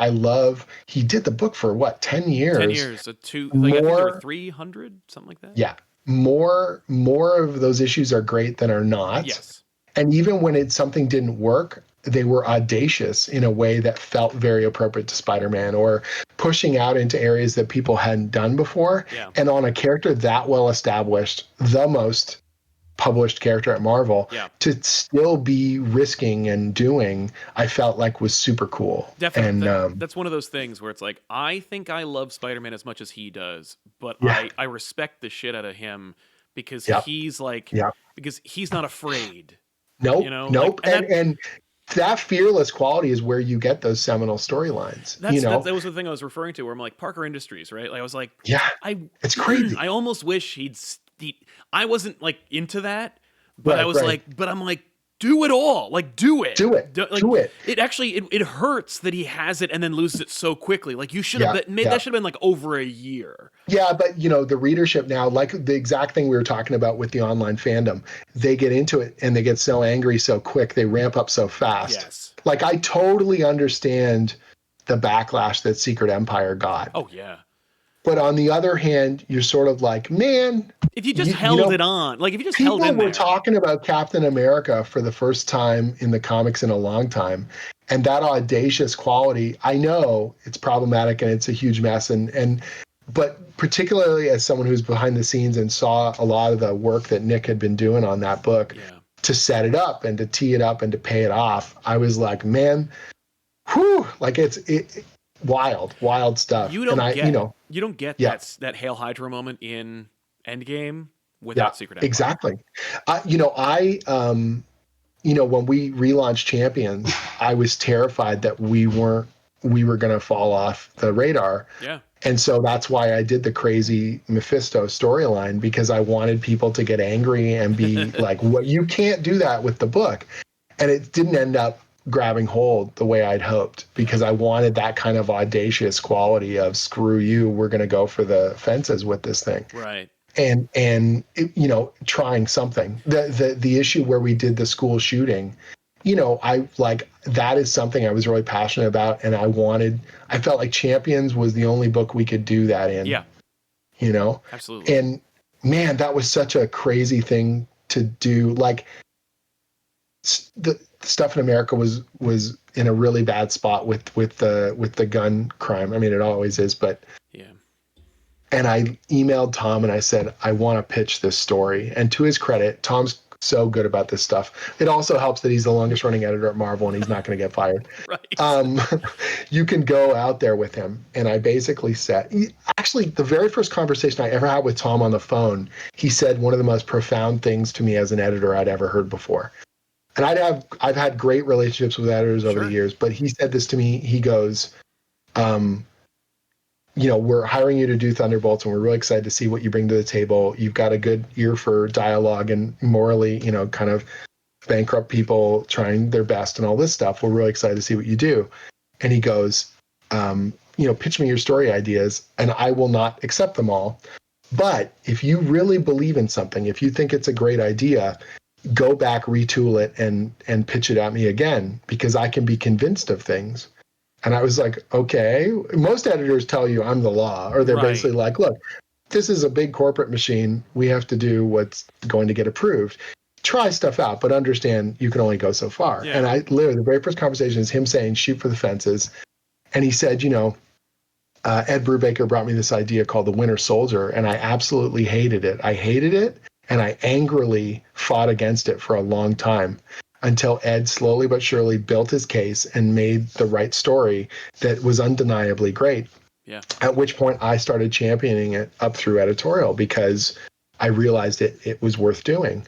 He did the book for 10 years? 10 years. I think there were 300, something like that. Yeah. More of those issues are great than are not. Yes. And even when something didn't work, they were audacious in a way that felt very appropriate to Spider-Man, or pushing out into areas that people hadn't done before. Yeah. And on a character that well established, the most published character at Marvel, to still be risking and doing, I felt like was super cool. Definitely. And that's one of those things where it's like, I think I love Spider-Man as much as he does, but I respect the shit out of him because he's like, because he's not afraid. Nope. Nope. And that fearless quality is where you get those seminal storylines. That was the thing I was referring to, where I'm like, Parker Industries, right? Like, I was like, it's crazy. I almost wish I wasn't like into that, but I was like, but I'm like, do it all. Like, do it. Do it. Do it. It actually, it hurts that he has it and then loses it so quickly. Like, you should have that should have been like over a year. Yeah, but the readership now, like the exact thing we were talking about with the online fandom, they get into it and they get so angry so quick, they ramp up so fast. Yes. Like, I totally understand the backlash that Secret Empire got. Oh, yeah. But on the other hand, you're sort of like, man, if you just held it on, like if you just held in there. People were talking about Captain America for the first time in the comics in a long time. And that audacious quality, I know it's problematic and it's a huge mess. But particularly as someone who's behind the scenes and saw a lot of the work that Nick had been doing on that book to set it up and to tee it up and to pay it off, I was like, man, whew, like it's wild stuff. You don't get that Hail Hydra moment in Endgame without Secret Empire. Exactly. When we relaunched Champions, I was terrified that we were going to fall off the radar. Yeah. And so that's why I did the crazy Mephisto storyline, because I wanted people to get angry and be like, "What? You can't do that with the book." And it didn't end up grabbing hold the way I'd hoped, because I wanted that kind of audacious quality of, screw you, we're going to go for the fences with this thing. Right. And trying something. The issue where we did the school shooting, that is something I was really passionate about, and I felt like Champions was the only book we could do that in. Yeah. Absolutely. And man, that was such a crazy thing to do. Like, the stuff in America was in a really bad spot with the gun crime. I mean, it always is, but And I emailed Tom and I said, I want to pitch this story. And to his credit, Tom's so good about this stuff. It also helps that he's the longest running editor at Marvel and he's not going to get fired. Right. You can go out there with him. And I basically said, actually, the very first conversation I ever had with Tom on the phone, he said one of the most profound things to me as an editor I'd ever heard before. And I've had great relationships with editors over the years, but he said this to me. He goes, we're hiring you to do Thunderbolts, and we're really excited to see what you bring to the table. You've got a good ear for dialogue and morally, kind of bankrupt people trying their best and all this stuff. We're really excited to see what you do. And he goes, pitch me your story ideas, and I will not accept them all. But if you really believe in something, if you think it's a great idea, go back, retool it, and pitch it at me again, because I can be convinced of things. And I was like, okay. Most editors tell you I'm the law, or they're basically like, look, this is a big corporate machine. We have to do what's going to get approved. Try stuff out, but understand you can only go so far. Yeah. And I literally, the very first conversation is him saying, shoot for the fences. And he said, Ed Brubaker brought me this idea called the Winter Soldier, and I absolutely hated it. I hated it, and I angrily fought against it for a long time, until Ed slowly but surely built his case and made the right story that was undeniably great. Yeah. At which point I started championing it up through editorial, because I realized it was worth doing.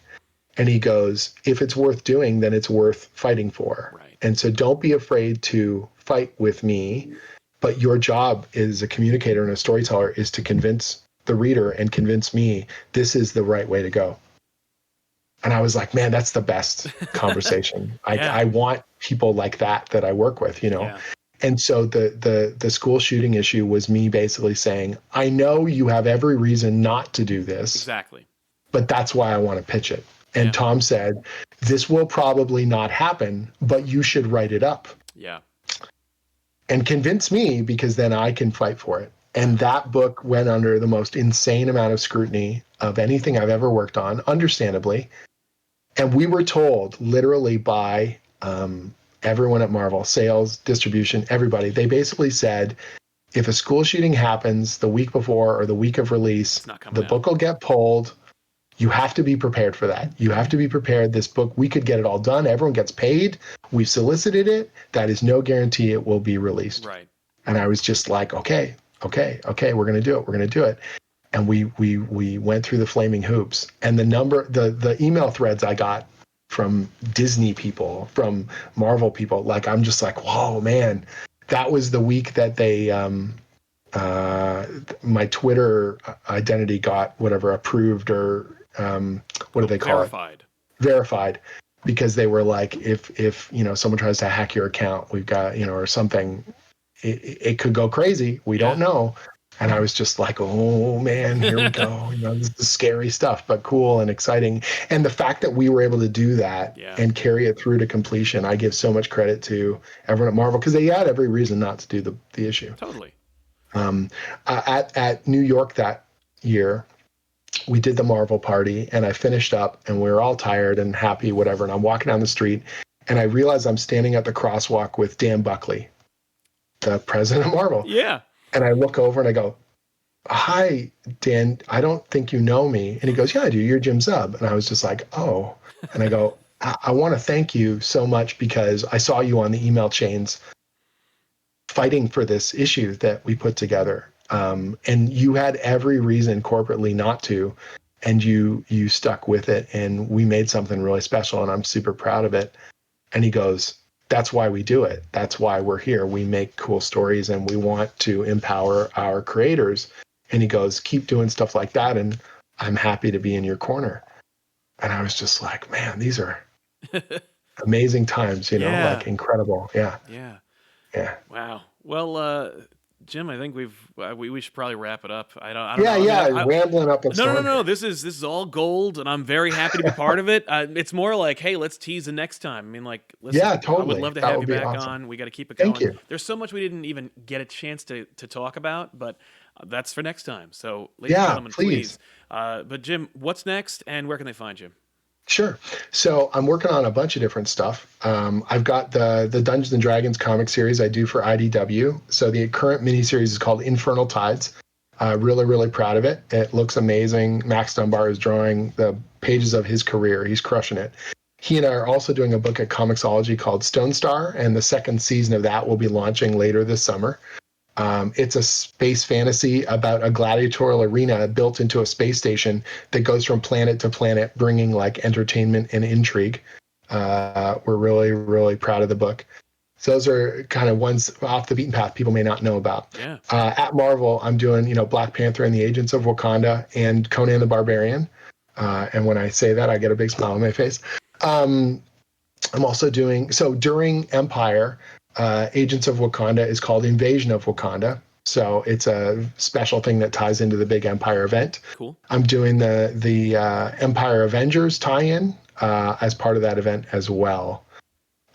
And he goes, if it's worth doing, then it's worth fighting for. Right. And so don't be afraid to fight with me. But your job as a communicator and a storyteller is to convince the reader and convince me this is the right way to go. And I was like, man, that's the best conversation. I want people like that I work with, Yeah. And so the school shooting issue was me basically saying, I know you have every reason not to do this. Exactly. But that's why I want to pitch it. And Tom said, this will probably not happen, but you should write it up. Yeah. And convince me, because then I can fight for it. And that book went under the most insane amount of scrutiny of anything I've ever worked on, understandably. And we were told literally by everyone at Marvel, sales, distribution, everybody, they basically said, if a school shooting happens the week before or the week of release, the book will get pulled. You have to be prepared for that. You have to be prepared. This book, we could get it all done. Everyone gets paid. We've solicited it. That is no guarantee it will be released. Right. And I was just like, okay, we're going to do it. We're going to do it. And we went through the flaming hoops, and the email threads I got from Disney people, from Marvel people, like, I'm just like, whoa, man, that was the week that they, my Twitter identity got whatever approved, or what do they call it? Verified, because they were like, if someone tries to hack your account, we've got, or something, it could go crazy. We don't know. And I was just like, oh, man, here we go. This is scary stuff, but cool and exciting. And the fact that we were able to do that and carry it through to completion, I give so much credit to everyone at Marvel, because they had every reason not to do the issue. Totally. At New York that year, we did the Marvel party, and I finished up, and we were all tired and happy, whatever. And I'm walking down the street, and I realize I'm standing at the crosswalk with Dan Buckley, the president of Marvel. Yeah. And I look over and I go, hi, Dan, I don't think you know me. And he goes, yeah, I do. You're Jim Zub. And I was just like, oh. And I go, I want to thank you so much, because I saw you on the email chains fighting for this issue that we put together. And you had every reason corporately not to, and you stuck with it, and we made something really special, and I'm super proud of it. And he goes, that's why we do it. That's why we're here. We make cool stories, and we want to empower our creators. And he goes, keep doing stuff like that, and I'm happy to be in your corner. And I was just like, man, these are amazing times, like incredible. Yeah. Yeah. Yeah. Wow. Well, Jim, I think we should probably wrap it up. I don't know. Rambling up. No. This is all gold, and I'm very happy to be part of it. It's more like, hey, let's tease the next time. I mean, like, listen, totally. I would love to have you back on. We got to keep it going. Thank you. There's so much we didn't even get a chance to talk about, but that's for next time. So, ladies and gentlemen, please. But Jim, what's next, and where can they find you? Sure. So I'm working on a bunch of different stuff. I've got the Dungeons and Dragons comic series I do for IDW. So the current miniseries is called Infernal Tides. Really, really proud of it. It looks amazing. Max Dunbar is drawing the pages of his career. He's crushing it. He and I are also doing a book at Comixology called Stone Star, and the second season of that will be launching later this summer. It's a space fantasy about a gladiatorial arena built into a space station that goes from planet to planet, bringing like entertainment and intrigue. We're really, really proud of the book. So those are kind of ones off the beaten path people may not know about. Yeah. At Marvel, I'm doing, Black Panther and the Agents of Wakanda and Conan the Barbarian. And when I say that, I get a big smile on my face. I'm also doing, so during Empire, Agents of Wakanda is called Invasion of Wakanda. So it's a special thing that ties into the big Empire event. Cool. I'm doing the Empire Avengers tie-in as part of that event as well.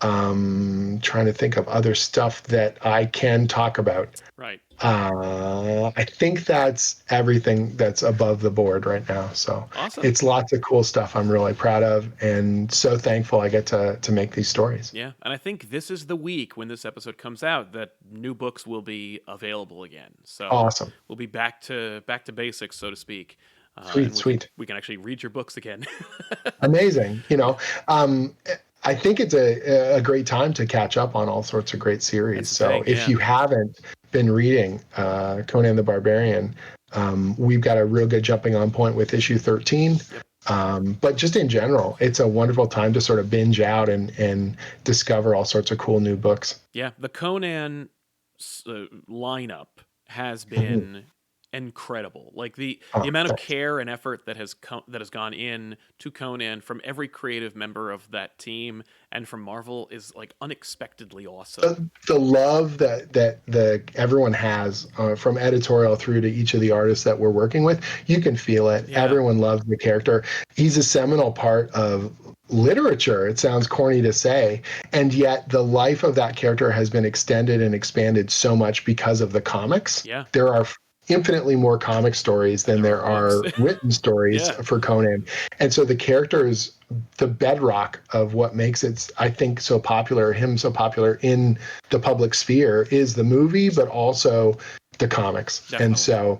Trying to think of other stuff that I can talk about. Right. I think that's everything that's above the board right now. So awesome. It's lots of cool stuff I'm really proud of, and so thankful I get to make these stories. Yeah, and I think this is the week when this episode comes out that new books will be available again. So awesome. We'll be back to basics, so to speak. Sweet. We can actually read your books again. Amazing. I think it's a great time to catch up on all sorts of great series. So if you haven't been reading Conan the Barbarian, we've got a real good jumping on point with issue 13. Yep. But just in general, it's a wonderful time to sort of binge out and discover all sorts of cool new books. Yeah, the Conan lineup has been incredible. Like the amount of care and effort that has gone in to Conan from every creative member of that team and from Marvel is like unexpectedly awesome. The love that everyone has from editorial through to each of the artists that we're working with, you can feel it. Yeah. Everyone loves the character. He's a seminal part of literature. It sounds corny to say, and yet the life of that character has been extended and expanded so much because of the comics. Yeah. There are infinitely more comic stories than there are written stories for Conan. And so the character is the bedrock of what makes it, I think, so popular in the public sphere is the movie, but also the comics. Definitely. And so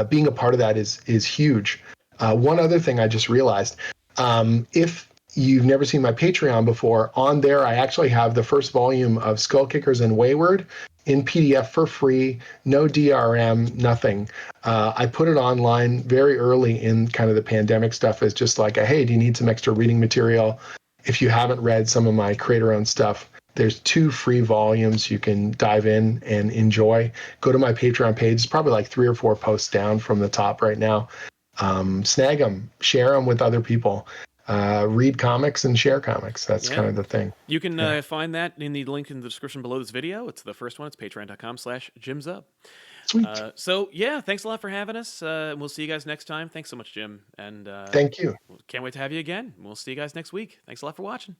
being a part of that is huge. One other thing I just realized, if you've never seen my Patreon before, on there I actually have the first volume of Skull Kickers and Wayward in PDF for free, no DRM, nothing. I put it online very early in kind of the pandemic stuff as just like, hey, do you need some extra reading material? If you haven't read some of my creator-owned stuff, there's 2 free volumes you can dive in and enjoy. Go to my Patreon page. It's probably like 3 or 4 posts down from the top right now. Snag them, share them with other people. Read comics and share comics. That's kind of the thing. You can find that in the link in the description below this video. It's the first one. It's patreon.com/JimsUp. Sweet. So yeah, thanks a lot for having us. We'll see you guys next time. Thanks so much, Jim. And thank you. Can't wait to have you again. We'll see you guys next week. Thanks a lot for watching.